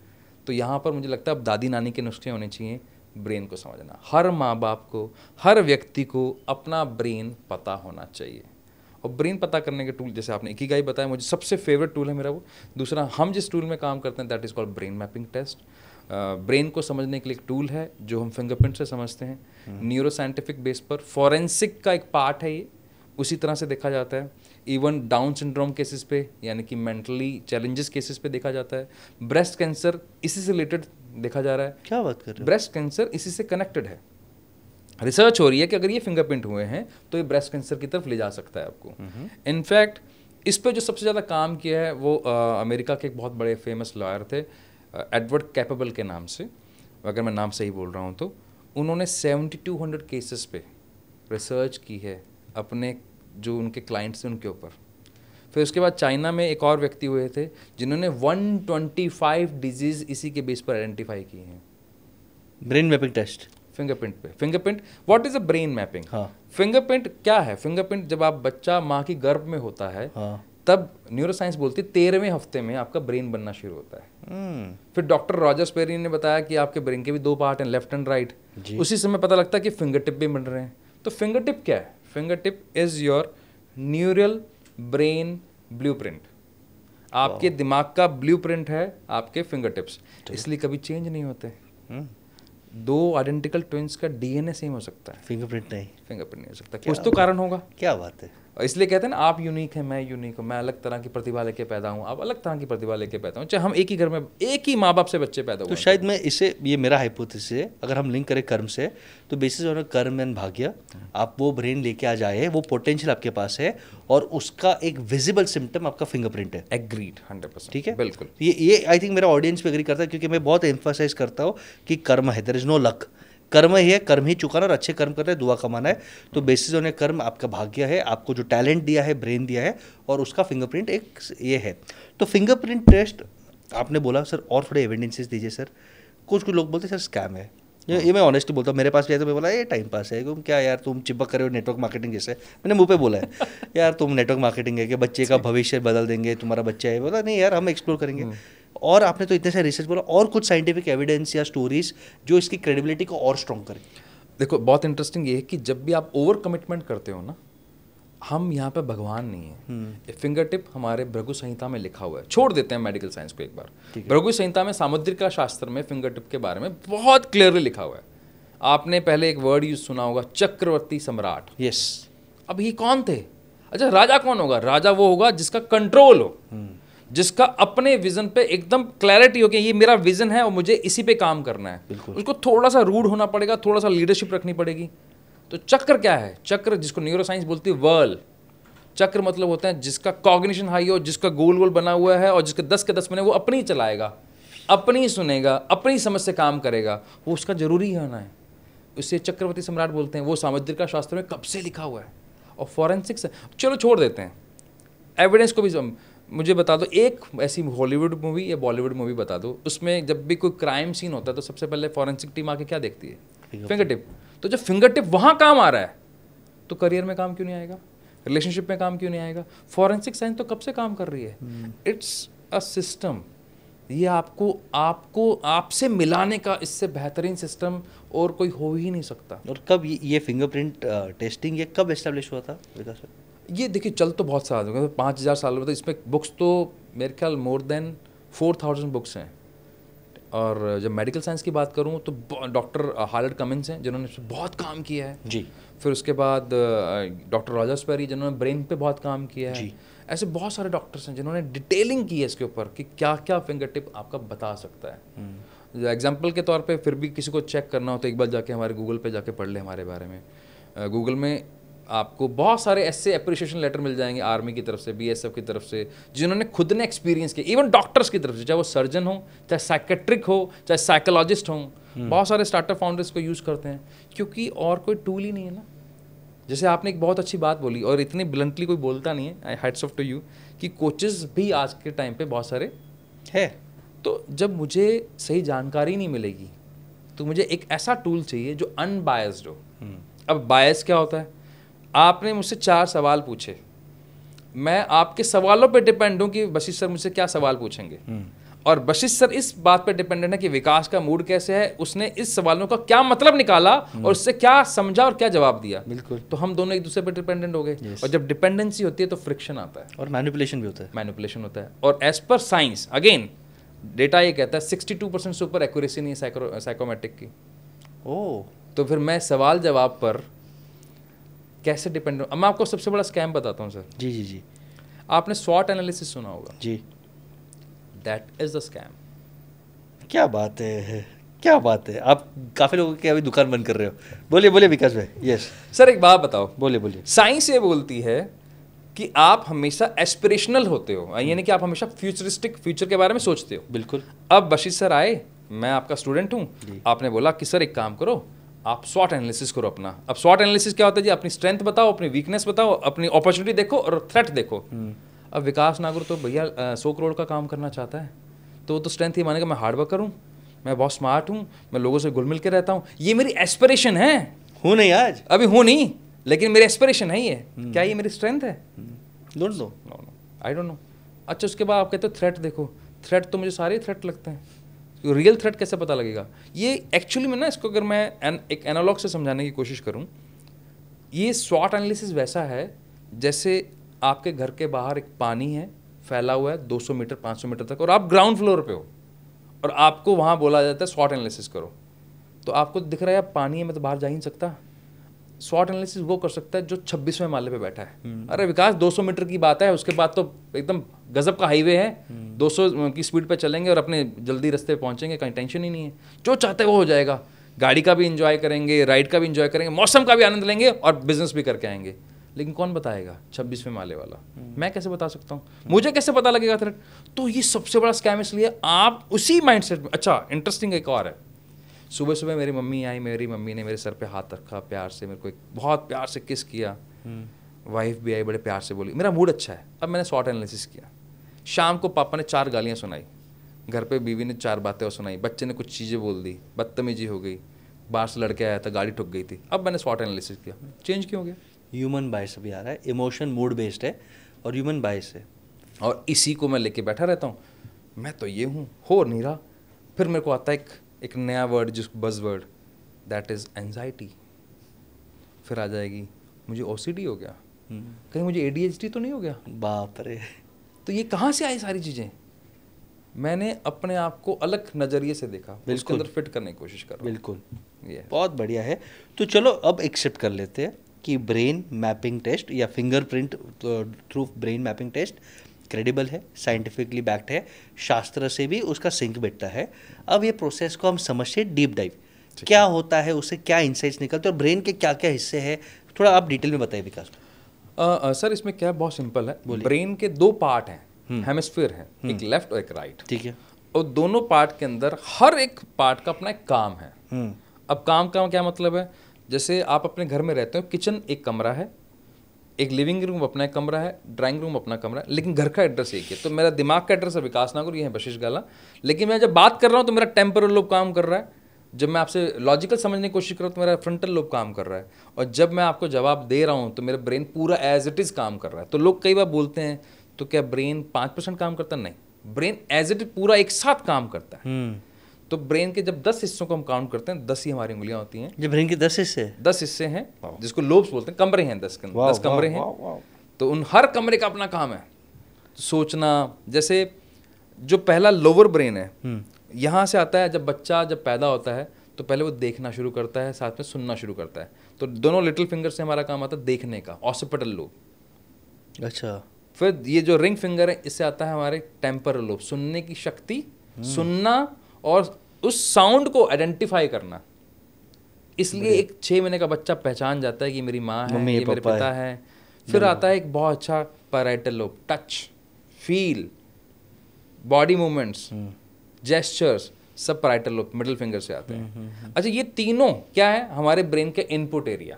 Speaker 1: तो यहाँ पर मुझे लगता है अब दादी नानी के नुस्खे होने चाहिए ब्रेन को समझना। हर माँ बाप को, हर व्यक्ति को अपना ब्रेन पता होना चाहिए। और ब्रेन पता करने के टूल, जैसे आपने इकिगाई बताया, मुझे सबसे फेवरेट टूल है मेरा वो। दूसरा, हम जिस टूल में काम करते हैं that is called brain mapping test. Brain को समझने के लिए एक टूल है जो हम फिंगरप्रिंट से समझते हैं, न्यूरो साइंटिफिक बेस पर। फॉरेंसिक का एक पार्ट है ये, उसी तरह से देखा जाता है। इवन डाउन सिंड्रोम केसेस पे, यानी कि मेंटली चैलेंजेस केसेस पे देखा जाता है। ब्रेस्ट कैंसर इसी से रिलेटेड देखा जा रहा है।
Speaker 2: क्या बात कर रहे हो?
Speaker 1: ब्रेस्ट कैंसर इसी से कनेक्टेड है। रिसर्च हो रही है कि अगर ये फिंगरप्रिंट हुए हैं तो ये ब्रेस्ट कैंसर की तरफ ले जा सकता है आपको। इनफैक्ट इस पे जो सबसे ज़्यादा काम किया है वो अमेरिका के एक बहुत बड़े फेमस लॉयर थे, एडवर्ड कैपेबल के नाम से, अगर मैं नाम सही बोल रहा हूँ तो। उन्होंने 7200 केसेस पे रिसर्च की है अपने जो उनके क्लाइंट्स हैं उनके ऊपर। फिर उसके बाद चाइना में एक और व्यक्ति हुए थे जिन्होंने 125 डिजीज़ इसी के बेस पर आइडेंटिफाई की हैं।
Speaker 2: ब्रेन मैपिंग टेस्ट
Speaker 1: फिंगरप्रिंट पे। Fingerprint, what is a brain mapping? Fingerprint क्या है? फिंगरप्रिंट जब आप बच्चा माँ की गर्भ में होता है तब न्यूरोसाइंस बोलती है 13वें हफ्ते में आपका ब्रेन बनना शुरू होता है। फिर डॉक्टर रॉजर्स पेरी ने बताया कि आपके ब्रेन के भी 2 पार्ट हैं, लेफ्ट एंड राइट। उसी समय पता लगता है कि फिंगर टिप भी बन रहे हैं। तो फिंगर टिप क्या है? Finger tip is your neural brain blueprint. आपके दिमाग का ब्लूप्रिंट है आपके फिंगर टिप्स, इसलिए कभी चेंज नहीं होते। 2 आइडेंटिकल ट्विंस का डीएनए सेम हो सकता है,
Speaker 2: फिंगरप्रिंट नहीं,
Speaker 1: फिंगरप्रिंट नहीं हो सकता। कुछ तो कारण होगा।
Speaker 2: क्या बात है।
Speaker 1: इसलिए कहते हैं ना, आप यूनिक हैं, मैं यूनिक हूँ, मैं अलग तरह की प्रतिभा लेके पैदा हूँ, आप अलग तरह की प्रतिभा लेके पैदा हूँ। चाहे हम एक ही घर में एक ही माँ बाप से बच्चे पैदा हुए।
Speaker 2: तो शायद मैं इसे, ये मेरा हाइपोथेसिस है, अगर हम लिंक करें कर्म से, तो बेसिस ऑन कर्म एंड भाग्य आप वो ब्रेन लेके आ जाए, वो पोटेंशियल आपके पास है और उसका एक विजिबल सिम्टम आपका फिंगरप्रिंट है।
Speaker 1: एग्रीड, 100%।
Speaker 2: ठीक है,
Speaker 1: बिल्कुल।
Speaker 2: ये आई थिंक मेरा ऑडियंस भी एग्री करता है, क्योंकि मैं बहुत एम्फसाइज करता हूँ कि कर्म है, देयर इज नो लक। कर्म ही है, कर्म ही चुकाना और अच्छे कर्म करना है, दुआ कमाना है। तो बेसिस ऑन कर्म आपका भाग्य है, आपको जो टैलेंट दिया है, ब्रेन दिया है, और उसका फिंगरप्रिंट एक ये है। तो फिंगरप्रिंट टेस्ट आपने बोला सर, और थोड़े एविडेंसेस दीजिए सर। कुछ लोग बोलते हैं सर स्कैम है, ये मैं ऑनेस्टली बोलता हूँ, मेरे पास भी आया तो मैं बोला ये टाइम पास है, तुम क्या यार तुम चिपक कर रहे हो नेटवर्क मार्केटिंग जैसे, मैंने मुंह पे बोला है यार तुम नेटवर्क मार्केटिंग है कि बच्चे का भविष्य बदल देंगे, तुम्हारा बच्चा है। बोला नहीं यार, हम एक्सप्लोर करेंगे। और आपने तो इतने सारे रिसर्च बोला, और कुछ साइंटिफिक एविडेंस या स्टोरीज जो इसकी क्रेडिबिलिटी को और स्ट्रॉन्ग करें।
Speaker 1: देखो, बहुत इंटरेस्टिंग ये है कि जब भी आप ओवर कमिटमेंट करते हो ना, हम यहाँ पे भगवान नहीं है। फिंगर टिप हमारे भृगु संहिता में लिखा हुआ है। छोड़ देते हैं मेडिकल साइंस को एक बार। भृगु संहिता में सामुद्रिक शास्त्र में फिंगर टिप के बारे में बहुत क्लियरली लिखा हुआ है। आपने पहले एक वर्ड यूज सुना होगा, चक्रवर्ती सम्राट।
Speaker 2: यस।
Speaker 1: अब ये कौन थे? अच्छा, राजा कौन होगा? राजा वो होगा जिसका कंट्रोल हो, जिसका अपने विजन पे एकदम क्लैरिटी हो कि ये मेरा विजन है और मुझे इसी पे काम करना है। उसको थोड़ा सा रूड होना पड़ेगा, थोड़ा सा लीडरशिप रखनी पड़ेगी। तो चक्र क्या है? चक्र, जिसको न्यूरोसाइंस बोलती है वर्ल, चक्र मतलब होता है जिसका कॉग्निशन हाई हो, जिसका गोल गोल बना हुआ है और जिसके 10 के 10 मिनट वो अपनी चलाएगा, अपनी सुनेगा, अपनी समझ से काम करेगा, वो उसका जरूरी होना है। उसे चक्रवर्ती सम्राट बोलते हैं। वो सामुद्रिक का शास्त्र में कब से लिखा हुआ है। और फॉरेंसिक्स, चलो छोड़ देते हैं, एविडेंस को भी मुझे बता दो एक ऐसी हॉलीवुड मूवी या बॉलीवुड मूवी बता दो, उसमें जब भी कोई क्राइम सीन होता है तो सबसे पहले फॉरेंसिक टीम आके क्या देखती है? Finger tip. तो जब फिंगर टिप वहाँ काम आ रहा है तो करियर में काम क्यों नहीं आएगा? रिलेशनशिप में काम क्यों नहीं आएगा? फॉरेंसिक साइंस तो कब से काम कर रही है। It's a system. ये आपको आपसे मिलाने का इससे बेहतरीन सिस्टम और कोई हो ही नहीं सकता।
Speaker 2: और कब ये फिंगरप्रिंट टेस्टिंग ये कब एस्टेब्लिश हुआ था विकास सर?
Speaker 1: ये देखिए, चल तो बहुत साल हो गए, 5000 साल में। तो इसमें बुक्स तो मेरे ख्याल मोर देन 4000 बुक्स हैं। और जब मेडिकल साइंस की बात करूँ तो डॉक्टर हार्लड कमिंस हैं जिन्होंने इस पर बहुत काम किया है
Speaker 2: जी।
Speaker 1: फिर उसके बाद डॉक्टर रॉजर्स पेरी जिन्होंने ब्रेन पे बहुत काम किया है। ऐसे बहुत सारे डॉक्टर्स हैं जिन्होंने डिटेलिंग की है इसके ऊपर कि क्या क्या फिंगर टिप आपका बता सकता है। एग्जाम्पल के तौर पे फिर भी किसी को चेक करना हो तो एक बार जाके हमारे गूगल पे जाके पढ़ ले हमारे बारे में। गूगल में आपको बहुत सारे ऐसे अप्रिशिएशन लेटर मिल जाएंगे आर्मी की तरफ से, बीएसएफ की तरफ से, जिन्होंने खुद ने एक्सपीरियंस किया। इवन डॉक्टर्स की तरफ से, चाहे वो सर्जन हो, चाहे साइकेट्रिक हो, चाहे साइकोलॉजिस्ट हो, बहुत सारे स्टार्टअप फाउंडर्स को यूज़ करते हैं क्योंकि और कोई टूल ही नहीं है ना। जैसे आपने एक बहुत अच्छी बात बोली और इतनी ब्लंटली कोई बोलता नहीं है, आई हैट्स ऑफ टू यू, कि कोचेस भी आज के टाइम पे बहुत सारे है। तो जब मुझे सही जानकारी नहीं मिलेगी तो मुझे एक ऐसा टूल चाहिए जो अनबायस्ड हो। अब बायस क्या होता है? आपने मुझसे 4 सवाल पूछे, मैं आपके सवालों पे डिपेंड हूं कि बशीर सर मुझसे क्या सवाल पूछेंगे, और बशीर सर इस बात पे डिपेंडेंट है कि विकास का मूड कैसे है, उसने इस सवालों का क्या मतलब निकाला और उससे क्या समझा और क्या जवाब दिया।
Speaker 2: बिल्कुल।
Speaker 1: तो हम दोनों एक दूसरे पे डिपेंडेंट हो गए। और जब डिपेंडेंसी होती है तो फ्रिक्शन आता है
Speaker 2: और मैनिपुलेशन भी होता है।
Speaker 1: मैनिपुलेशन होता है। और as per science again data ये कहता है 62% से ऊपर एक्यूरेसी नहीं है साइकोमेट्रिक की।
Speaker 2: ओह,
Speaker 1: तो फिर मैं सवाल जवाब पर कैसे डिपेंड हूँ? अब मैं आपको सबसे बड़ा स्कैम बताता हूँ सर।
Speaker 2: जी जी जी
Speaker 1: आपने स्वॉट एनालिसिस सुना होगा।
Speaker 2: जी।
Speaker 1: That is the scam.
Speaker 2: क्या बात है, क्या बात है। आप काफ़ी लोगों की अभी दुकान बंद कर रहे हो। बोलिए बोलिए विकास भाई। यस
Speaker 1: सर एक बात बताओ,
Speaker 2: बोलिए बोलिए।
Speaker 1: साइंस ये बोलती है कि आप हमेशा एस्पिरेशनल होते हो, यानी कि आप हमेशा फ्यूचरिस्टिक फ्यूचर के बारे में सोचते हो।
Speaker 2: बिल्कुल।
Speaker 1: अब बशीर सर आए, मैं आपका स्टूडेंट हूँ, आपने बोला कि सर एक काम करो, आप स्वॉट एनालिसिस करो अपना। अब स्वॉट एनालिसिस क्या होता है जी? अपनी स्ट्रेंथ बताओ, अपनी वीकनेस बताओ, अपनी अपॉर्चुनिटी देखो और थ्रेट देखो। अब विकास नागर तो भैया 100 करोड़ का काम करना चाहता है, तो वो तो स्ट्रेंथ ही मानेगा मैं हार्ड वर्कर हूँ, मैं बहुत स्मार्ट हूँ, मैं लोगों से घुल मिल के रहता हूँ, ये मेरी एस्पिरेशन है।
Speaker 2: हूँ नहीं आज,
Speaker 1: अभी हूँ नहीं, लेकिन मेरी एस्पिरेशन है ये। क्या ये मेरी स्ट्रेंथ है?
Speaker 2: Don't know.
Speaker 1: No I don't know. अच्छा उसके बाद आप कहते हो थ्रेट देखो। थ्रेट तो मुझे सारे थ्रेट लगते हैं, रियल थ्रेट कैसे पता लगेगा? ये एक्चुअली में ना, इसको अगर मैं एक एनालॉग से समझाने की कोशिश करूं, ये स्वॉट एनालिसिस वैसा है जैसे आपके घर के बाहर एक पानी है फैला हुआ है 200 मीटर 500 मीटर तक, और आप ग्राउंड फ्लोर पे हो और आपको वहाँ बोला जाता है स्वॉट एनालिसिस करो। तो आपको दिख रहा है यार पानी है, मैं तो बाहर जा ही नहीं सकता। स्वॉट एनालिसिस वो कर सकता है जो 26वें माले पे बैठा है। अरे विकास 200 मीटर की बात है, उसके बाद तो एकदम गजब का हाईवे है, 200 की स्पीड पे चलेंगे और अपने जल्दी रास्ते पे पहुंचेंगे, कहीं टेंशन ही नहीं है, जो चाहते वो हो जाएगा। गाड़ी का भी इंजॉय करेंगे, राइड का भी इंजॉय करेंगे, मौसम का भी आनंद लेंगे और बिजनेस भी करके आएंगे। लेकिन कौन बताएगा 26वें माले वाला? मैं कैसे बता सकता हूँ? मुझे कैसे पता लगेगा थ्रेट? तो ये सबसे बड़ा स्कैम, इसलिए आप उसी माइंडसेट में। अच्छा इंटरेस्टिंग एक और है, सुबह सुबह मेरी मम्मी आई, मेरी मम्मी ने मेरे सर पे हाथ रखा प्यार से, मेरे को एक बहुत प्यार से किस किया। वाइफ भी आई, बड़े प्यार से बोली, मेरा मूड अच्छा है। अब मैंने स्वॉट एनालिसिस किया। शाम को पापा ने 4 गालियाँ सुनाई, घर पे बीवी ने 4 बातें और सुनाई, बच्चे ने कुछ चीज़ें बोल दी, बदतमीजी हो गई, बाहर से लड़के आया था, गाड़ी ठुक गई थी। अब मैंने स्वॉट एनालिसिस किया, चेंज क्यों हो गया?
Speaker 2: ह्यूमन बायस अभी आ रहा है, इमोशन मूड बेस्ड है और ह्यूमन बायस है,
Speaker 1: और इसी को मैं लेके बैठा रहता हूँ। मैं तो ये हूँ, हो नहीं रहा। फिर मेरे को आता है एक नया वर्ड, जिस बज वर्ड, दैट इज़ एंजाइटी। फिर आ जाएगी मुझे ओसीडी हो गया, कहीं मुझे एडीएचडी तो नहीं हो गया?
Speaker 2: बाप रे।
Speaker 1: तो ये कहाँ से आई सारी चीज़ें? मैंने अपने आप को अलग नज़रिए से देखा, उसके अंदर फिट करने की कोशिश कर रहा हूँ।
Speaker 2: बिल्कुल,
Speaker 1: ये
Speaker 2: बहुत बढ़िया है। तो चलो अब एक्सेप्ट कर लेते हैं कि ब्रेन मैपिंग टेस्ट या fingerprint through brain mapping test credible है, साइंटिफिकली बैक्ड है, शास्त्र से भी उसका सिंक बैठता है। अब ये प्रोसेस को हम समझते हैं डीप डाइव, क्या होता है, उससे क्या इंसाइट्स निकलते हैं और ब्रेन के क्या क्या हिस्से हैं, थोड़ा आप डिटेल में बताइए विकास।
Speaker 1: सर इसमें क्या बहुत सिंपल है, ब्रेन के 2 पार्ट हैं, हेमिस्फीयर है, एक लेफ्ट और एक राइट।
Speaker 2: ठीक है।
Speaker 1: और दोनों पार्ट के अंदर हर एक पार्ट का अपना एक काम है। अब काम का क्या मतलब है? जैसे आप अपने घर में रहते हो, किचन एक कमरा है, एक लिविंग रूम अपना एक कमरा है, ड्राइंग रूम अपना कमरा है, लेकिन घर का एड्रेस एक है। तो मेरा दिमाग का एड्रेस है विकास नागर, ये है बशीर गाला, लेकिन मैं जब बात कर रहा हूँ तो मेरा टेम्पोरल लोब काम कर रहा है। जब मैं आपसे लॉजिकल समझने की कोशिश कर रहा हूँ तो मेरा फ्रंटल लोब काम कर रहा है, और जब मैं आपको जवाब दे रहा हूँ तो मेरा ब्रेन पूरा एज इट इज़ काम कर रहा है। तो लोग कई बार बोलते हैं तो क्या ब्रेन 5% काम करता है? नहीं, ब्रेन एज इट इज पूरा एक साथ काम करता है। तो ब्रेन के जब 10 हिस्सों को हम काउंट करते हैं, 10 ही हमारी उंगलियां होती हैं।
Speaker 2: जो ब्रेन के 10 हिस्से
Speaker 1: 10 हिस्से हैं, जिसको लोब्स बोलते हैं, कमरे हैं 10 कमरे हैं। तो उन हर कमरे का अपना काम है। सोचना, जैसे जो पहला लोअर ब्रेन है, यहाँ से आता है। जब बच्चा जब पैदा होता है तो पहले वो देखना शुरू करता है, साथ में सुनना शुरू करता है। तो दोनों लिटिल फिंगर से हमारा काम आता है देखने का, ऑसिपिटल लोब।
Speaker 2: अच्छा।
Speaker 1: फिर ये जो रिंग फिंगर है, इससे आता है हमारे टेम्पोरल लोब, सुनने की शक्ति, सुनना और उस साउंड को आइडेंटिफाई करना। इसलिए एक 6 महीने का बच्चा पहचान जाता है कि मेरी माँ है, ये मेरे पिता है। फिर आता है एक बहुत अच्छा parietal lobe, touch, feel, body movements, gestures, सब पैराइटल लोब मिडिल फिंगर से आते हैं। अच्छा, ये तीनों क्या है? हमारे ब्रेन के इनपुट एरिया।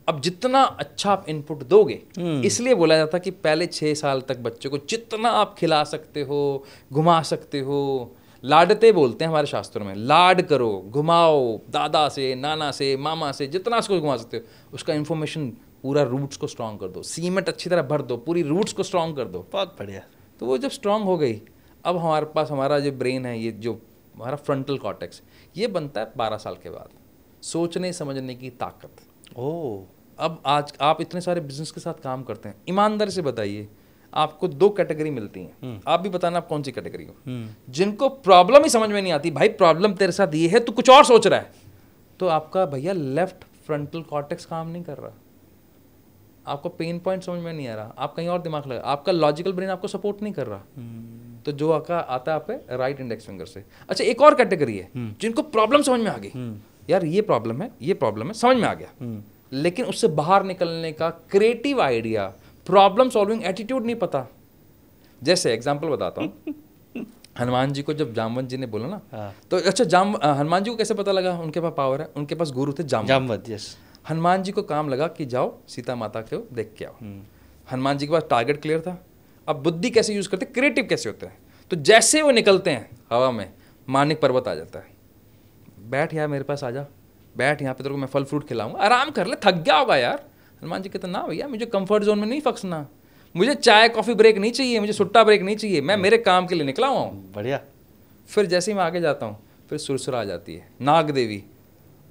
Speaker 1: अब जितना अच्छा आप इनपुट दोगे, इसलिए बोला जाता है कि पहले 6 साल तक बच्चे को जितना आप खिला सकते हो, घुमा सकते हो, लाडते बोलते हैं हमारे शास्त्रों में, लाड करो, घुमाओ, दादा से, नाना से, मामा से, जितना उसको घुमा सकते हो, उसका इन्फॉर्मेशन पूरा रूट्स को स्ट्रॉन्ग कर दो, सीमेंट अच्छी तरह भर दो, पूरी रूट्स को स्ट्रॉन्ग कर दो।
Speaker 2: बहुत बढ़िया।
Speaker 1: तो वो जब स्ट्रॉन्ग हो गई, अब हमारे पास हमारा जो ब्रेन है, ये जो हमारा फ्रंटल कॉर्टेक्स, ये बनता है 12 साल के बाद, सोचने समझने की ताकत।
Speaker 2: ओह,
Speaker 1: अब आज आप इतने सारे बिजनेस के साथ काम करते हैं, ईमानदारी से बताइए, आपको 2 कैटेगरी मिलती हैं, आप भी बताना आप कौन सी कैटेगरी हो। जिनको प्रॉब्लम ही समझ में नहीं आती, भाई प्रॉब्लम तेरे साथ ये है, तू कुछ और सोच रहा है, तो आपका भैया लेफ्ट फ्रंटल कॉर्टेक्स काम नहीं कर रहा, आपको पेन पॉइंट समझ में नहीं आ रहा, आप कहीं और दिमाग लगा, आपका लॉजिकल ब्रेन आपको सपोर्ट नहीं कर रहा। तो जो आता है आप पे राइट इंडेक्स फिंगर से। अच्छा, एक और कैटेगरी है जिनको प्रॉब्लम समझ में आ गई, यार ये प्रॉब्लम है, ये प्रॉब्लम है, समझ में आ गया, लेकिन उससे बाहर निकलने का creative idea, problem solving attitude नहीं पता। जैसे एग्जांपल बताता हूँ, हनुमान जी को जब जामवंत जी ने बोला ना, तो अच्छा हनुमान जी को कैसे पता लगा उनके पास पावर है? उनके पास गुरु थे जामवंत।
Speaker 2: यस।
Speaker 1: हनुमान जी को काम लगा कि जाओ सीता माता को देख के आओ। हनुमान जी के पास टारगेट क्लियर था। अब बुद्धि कैसे यूज करते, क्रिएटिव कैसे होते हैं, तो जैसे वो निकलते हैं हवा में, मानिक पर्वत आ जाता है, बैठ यार मेरे पास आ जा, बैठ यहाँ पे तेरे को मैं फल फ्रूट खिलाऊंगा, आराम कर ले, थक गया होगा यार। हनुमान जी कहते ना भैया, मुझे कंफर्ट जोन में नहीं फंसना, मुझे चाय कॉफी ब्रेक नहीं चाहिए, मुझे सुट्टा ब्रेक नहीं चाहिए, मैं मेरे काम के लिए निकला हुआ हूँ।
Speaker 2: बढ़िया।
Speaker 1: फिर जैसे ही मैं आगे जाता हूँ, फिर सुरसुरा आ जाती है नाग देवी,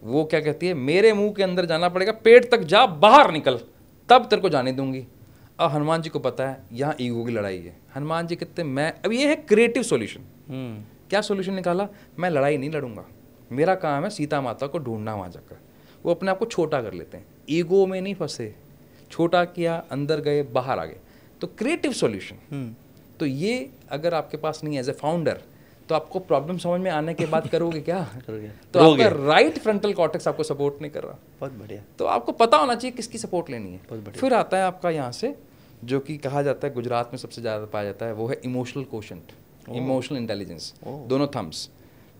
Speaker 1: वो क्या कहती है, मेरे मुंह के अंदर जाना पड़ेगा, पेट तक जा, बाहर निकल, तब तेरे को जाने दूंगी। अब हनुमान जी को पता है यहाँ ईगो की लड़ाई है। हनुमान जी कहते मैं, अब ये है क्रिएटिव सॉल्यूशन। क्या सॉल्यूशन निकाला, मैं लड़ाई नहीं लड़ूंगा, मेरा काम है सीता माता को ढूंढना वहाँ जाकर। वो अपने आप को छोटा कर लेते हैं, ईगो में नहीं फंसे, छोटा किया, अंदर गए, बाहर आ गए, तो क्रिएटिव सॉल्यूशन। तो ये अगर आपके पास नहीं एज ए फाउंडर, तो आपको प्रॉब्लम समझ में आने के बाद करोगे क्या? तो आपका राइट फ्रंटल कॉर्टेक्स आपको सपोर्ट नहीं कर रहा।
Speaker 2: बहुत बढ़िया।
Speaker 1: तो आपको पता होना चाहिए किसकी सपोर्ट लेनी है। फिर आता है आपका यहाँ से, जो कि कहा जाता है गुजरात में सबसे ज़्यादा पाया जाता है, वो है इमोशनल कोशेंट, इमोशनल इंटेलिजेंस, दोनों थम्स।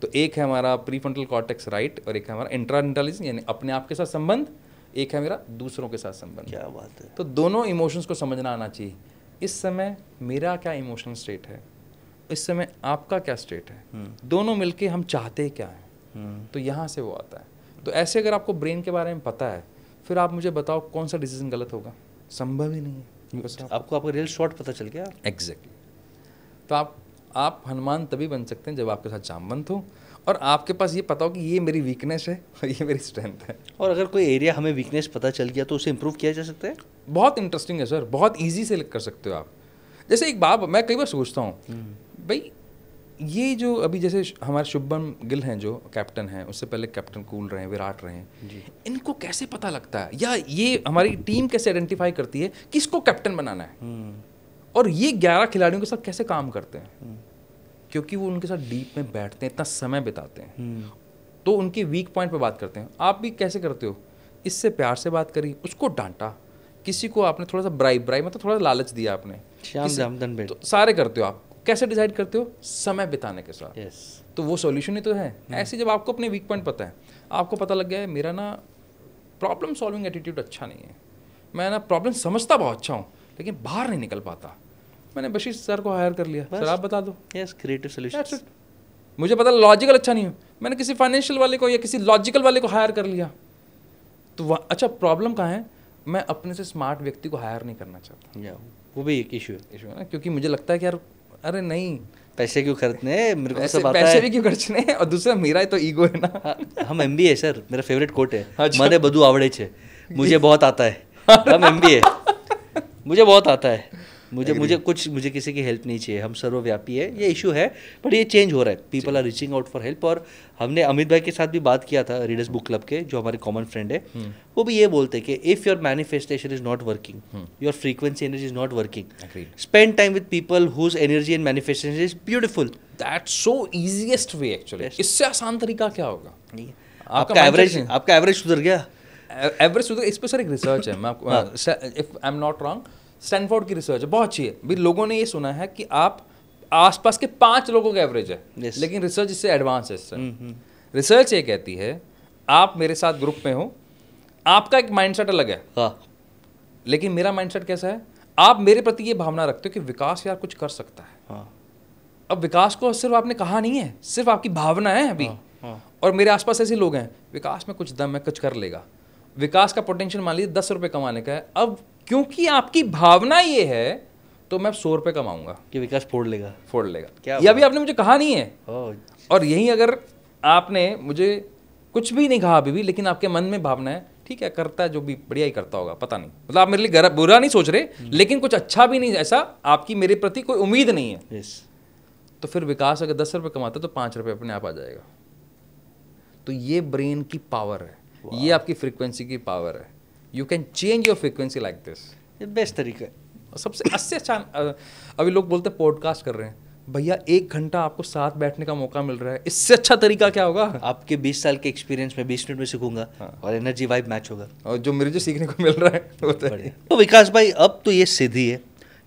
Speaker 1: तो एक है हमारा प्री फ्रंटल कॉर्टेक्स राइट, और एक है हमारा इंट्रा इंटेलिजेंस, यानी अपने आप के साथ संबंध, एक है मेरा दूसरों के साथ संबंध।
Speaker 2: क्या बात है।
Speaker 1: तो दोनों इमोशंस को समझना आना चाहिए। इस समय मेरा क्या इमोशनल स्टेट है, इस समय आपका क्या स्टेट है, दोनों मिलके हम चाहते क्या हैं, तो यहाँ से वो आता है। तो ऐसे अगर आपको ब्रेन के बारे में पता है, फिर आप मुझे बताओ कौन सा डिसीजन गलत होगा, संभव ही नहीं है।
Speaker 2: आपको आपका रियल शॉट पता चल गया।
Speaker 1: एग्जैक्टली। तो आप हनुमान तभी बन सकते हैं जब आपके साथ जामवंत हो, और आपके पास ये पता हो कि ये मेरी वीकनेस है और ये मेरी स्ट्रेंथ है।
Speaker 2: और अगर कोई एरिया हमें वीकनेस पता चल गया तो उसे इम्प्रूव किया जा सकता है।
Speaker 1: बहुत इंटरेस्टिंग है सर, बहुत ईजी से कर सकते हो आप। जैसे एक बात मैं कई बार सोचता हूँ, भाई ये जो अभी जैसे हमारे शुभमन गिल हैं जो कैप्टन हैं, उससे पहले कैप्टन कूल रहे हैं, विराट रहे हैं, इनको कैसे पता लगता है, या ये हमारी टीम कैसे आइडेंटिफाई करती है कि इसको कैप्टन बनाना है, और ये 11 खिलाड़ियों के साथ कैसे काम करते हैं? क्योंकि वो उनके साथ डीप में बैठते हैं, इतना समय बिताते हैं, तो उनके वीक पॉइंट पे बात करते हैं। आप भी कैसे करते हो, इससे प्यार से बात करी, उसको डांटा, किसी को आपने थोड़ा सा ब्राइब मतलब थोड़ा लालच दिया आपने, तो सारे करते हो आप। कैसे डिसाइड करते हो? समय बिताने के साथ। तो वो सॉल्यूशन ही तो है। ऐसे जब आपको अपने वीक पॉइंट पता है, आपको पता लग गया है मेरा ना प्रॉब्लम सॉल्विंग एटीट्यूड अच्छा नहीं है, मैं ना प्रॉब्लम समझता बहुत अच्छा हूँ लेकिन बाहर नहीं निकल पाता, मैंने बशीर सर को हायर कर लिया, सर आप बता दो।
Speaker 2: Creative solution.
Speaker 1: मुझे पता लॉजिकल अच्छा नहीं हूँ, मैंने किसी फाइनेंशियल वाले को या किसी लॉजिकल वाले को हायर कर लिया। तो अच्छा प्रॉब्लम कहाँ है, मैं अपने से स्मार्ट व्यक्ति को हायर नहीं करना चाहता।
Speaker 2: वो भी एक इशू
Speaker 1: है ना, क्योंकि मुझे लगता है कि यार अरे नहीं,
Speaker 2: पैसे क्यों खर्चने, मेरे को सब आता
Speaker 1: पैसे
Speaker 2: है।
Speaker 1: भी क्यों खर्चने, और दूसरा मेरा तो ईगो है ना।
Speaker 2: हम MBA सर, मेरा फेवरेट कोट है, મને બધું આવડે છે, मुझे बहुत आता है। हम MBA, मुझे बहुत आता है, मुझे किसी की हेल्प नहीं चाहिए, हम सर्वव्यापी है, ये इशू है, बट ये चेंज हो रहा है, people are reaching out for help. और हमने अमित भाई के साथ भी बात किया था, रीडर्स बुक क्लब के, जो हमारे कॉमन फ्रेंड है, वो भी ये बोलते हैं कि if your manifestation is not working, your frequency energy is not working, spend time with people whose energy and manifestation is beautiful.
Speaker 1: That's so easiest way actually. इससे आसान तरीका क्या होगा?
Speaker 2: आपका एवरेज सुधर गया।
Speaker 1: एवरेज सुधर, इस पर सर एक रिसर्च है, मैं आपको if I am not wrong, Stanford की रिसर्च है, बहुत अच्छी है। भी लोगों ने ये सुना है कि आप आसपास के 5 लोगों का एवरेज है, लेकिन रिसर्च इससे एडवांस है। रिसर्च ये कहती है आप मेरे साथ ग्रुप में हो, आपका एक माइंडसेट अलग है, लेकिन मेरा माइंडसेट कैसा है, आप मेरे प्रति ये भावना रखते हो कि विकास यार कुछ कर सकता है, अब विकास को सिर्फ आपने कहा नहीं है, सिर्फ आपकी भावना है अभी। और मेरे आसपास ऐसे लोग हैं, विकास में कुछ दम है, कुछ कर लेगा। विकास का पोटेंशियल मान लीजिए 10 रुपये कमाने का है, अब क्योंकि आपकी भावना ये है तो मैं 100 रुपये कमाऊंगा
Speaker 2: कि विकास फोड़ लेगा
Speaker 1: क्या, ये अभी आपने मुझे कहा नहीं है। और यही अगर आपने मुझे कुछ भी नहीं कहा अभी भी, लेकिन आपके मन में भावना है, ठीक है करता है जो भी बढ़िया ही करता होगा, पता नहीं, मतलब आप मेरे लिए बुरा नहीं सोच रहे, लेकिन कुछ अच्छा भी नहीं, ऐसा आपकी मेरे प्रति कोई उम्मीद नहीं है। तो फिर विकास अगर 10 रुपये कमाता है तो 5 रुपये अपने आप आ जाएगा। तो ये ब्रेन की पावर है, ये आपकी फ्रीक्वेंसी की पावर है। You can change your frequency like this.
Speaker 2: ये बेस्ट तरीका है।
Speaker 1: सबसे अच्छे अच्छा अभी लोग बोलते हैं पॉडकास्ट कर रहे हैं, भैया 1 घंटा आपको साथ बैठने का मौका मिल रहा है, इससे अच्छा तरीका क्या होगा?
Speaker 2: आपके 20 साल के एक्सपीरियंस में 20 मिनट में सीखूंगा। और एनर्जी वाइब मैच होगा,
Speaker 1: और जो मुझे सीखने को मिल रहा है
Speaker 2: तो विकास भाई अब तो ये सीधी है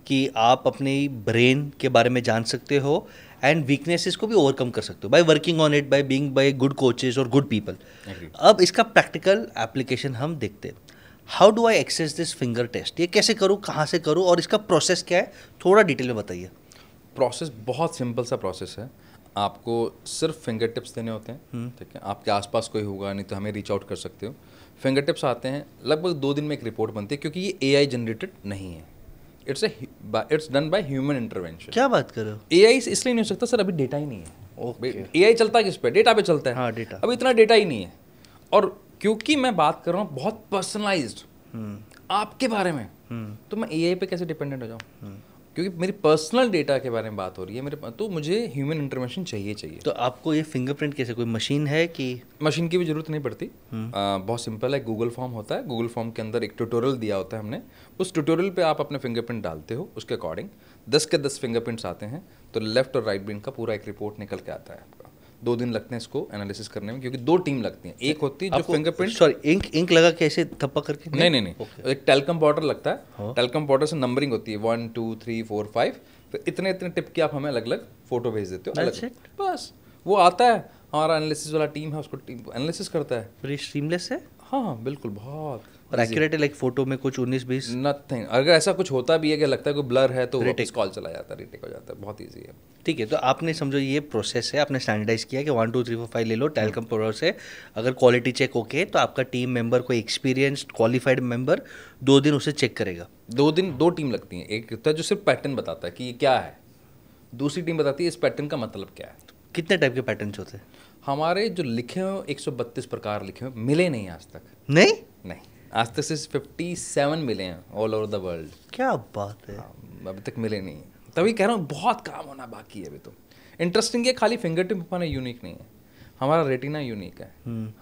Speaker 2: कि आप अपने ब्रेन के बारे में जान सकते हो एंड वीकनेसेस को भी ओवरकम कर सकते हो by working on it, by being by good coaches और गुड पीपल। अब इसका प्रैक्टिकल एप्लीकेशन हम देखते हैं। How do I access this finger test? ये कैसे करूँ, कहाँ से करूँ और इसका प्रोसेस क्या है, थोड़ा डिटेल में बताइए।
Speaker 1: प्रोसेस बहुत सिंपल सा प्रोसेस है। आपको सिर्फ फिंगर टिप्स देने होते हैं, ठीक है। आपके आसपास कोई होगा नहीं तो हमें रीच आउट कर सकते हो। फिंगर टिप्स आते हैं, लगभग 2 दिन में एक रिपोर्ट बनती है, क्योंकि ये AI जनरेटेड नहीं है, it's done by human intervention.
Speaker 2: क्या बात कर रहे हो?
Speaker 1: AI इसलिए नहीं हो सकता सर, अभी डेटा ही नहीं है। AI चलता है किस पे? डेटा पे चलता है।
Speaker 2: हाँ, डेटा।
Speaker 1: अभी इतना डेटा ही नहीं है। और क्योंकि मैं बात कर रहा हूँ बहुत पर्सनलाइज्ड आपके बारे में, तो मैं AI पे कैसे डिपेंडेंट हो जाऊँ? क्योंकि मेरी पर्सनल डेटा के बारे में बात हो रही है मेरे, तो मुझे ह्यूमन इंटरवेंशन चाहिए।
Speaker 2: तो आपको ये फिंगरप्रिंट कैसे, कोई मशीन है कि?
Speaker 1: मशीन की भी जरूरत नहीं पड़ती, बहुत सिंपल है। गूगल फॉर्म होता है, गूगल फॉर्म के अंदर एक ट्यूटोरियल दिया होता है हमने, उस ट्यूटोरियल पे आप अपने फिंगरप्रिंट डालते हो, उसके अकॉर्डिंग 10 के 10 फिंगरप्रिंट्स आते हैं, तो लेफ्ट और राइट ब्रेन का पूरा एक रिपोर्ट निकल के आता है आपका। 2 दिन लगते हैं इसको एनालिसिस करने में, क्योंकि 2 टीम लगती हैं। एक होती है जो फिंगरप्रिंट,
Speaker 2: सॉरी इंक लगा के ऐसे थप्पा करके?
Speaker 1: नहीं, एक टेलकम पाउडर लगता है। टेलकम पाउडर से नंबरिंग होती है 1 2 3 4 5, फिर इतने टिप की आप हमें अलग अलग फोटो भेज देते हो, अलग, बस वो आता है। हमारा एनालिसिस वाला टीम है, उसको टीम एनालिसिस करता है।
Speaker 2: पर ये स्ट्रीमलेस है?
Speaker 1: हाँ बिल्कुल, बहुत
Speaker 2: और एक्यूरेट है, लाइक फोटो में कुछ 19-20
Speaker 1: नथिंग। अगर ऐसा कुछ होता भी है कि लगता है कोई ब्लर है तो वापस कॉल चला जाता है, रीटेक हो जाता है, बहुत ईजी है।
Speaker 2: ठीक है, तो आपने समझो ये प्रोसेस है, आपने स्टैंडर्डाइज किया कि 1 2 3 4 5 ले लो टेलकम पाउडर से। अगर क्वालिटी चेक ओके तो आपका टीम मेंबर, कोई एक्सपीरियंस्ड क्वालिफाइड मेंबर 2 दिन उसे चेक करेगा।
Speaker 1: 2 दिन 2 टीम लगती हैं, एक होता है जो सिर्फ पैटर्न बताता है कि ये क्या है, दूसरी टीम बताती है इस पैटर्न का मतलब क्या है।
Speaker 2: कितने टाइप के पैटर्न्स होते हैं?
Speaker 1: हमारे जो लिखे हुए 132 प्रकार लिखे हुए, मिले नहीं आज तक।
Speaker 2: नहीं,
Speaker 1: आज तक सिर्फ 57 मिले हैं ऑल ओवर द वर्ल्ड।
Speaker 2: क्या बात है।
Speaker 1: अभी तक मिले नहीं, तभी कह रहा हूँ बहुत काम होना बाकी है अभी। तो इंटरेस्टिंग है, खाली फिंगर टिप हमारा यूनिक नहीं है, हमारा रेटिना यूनिक है,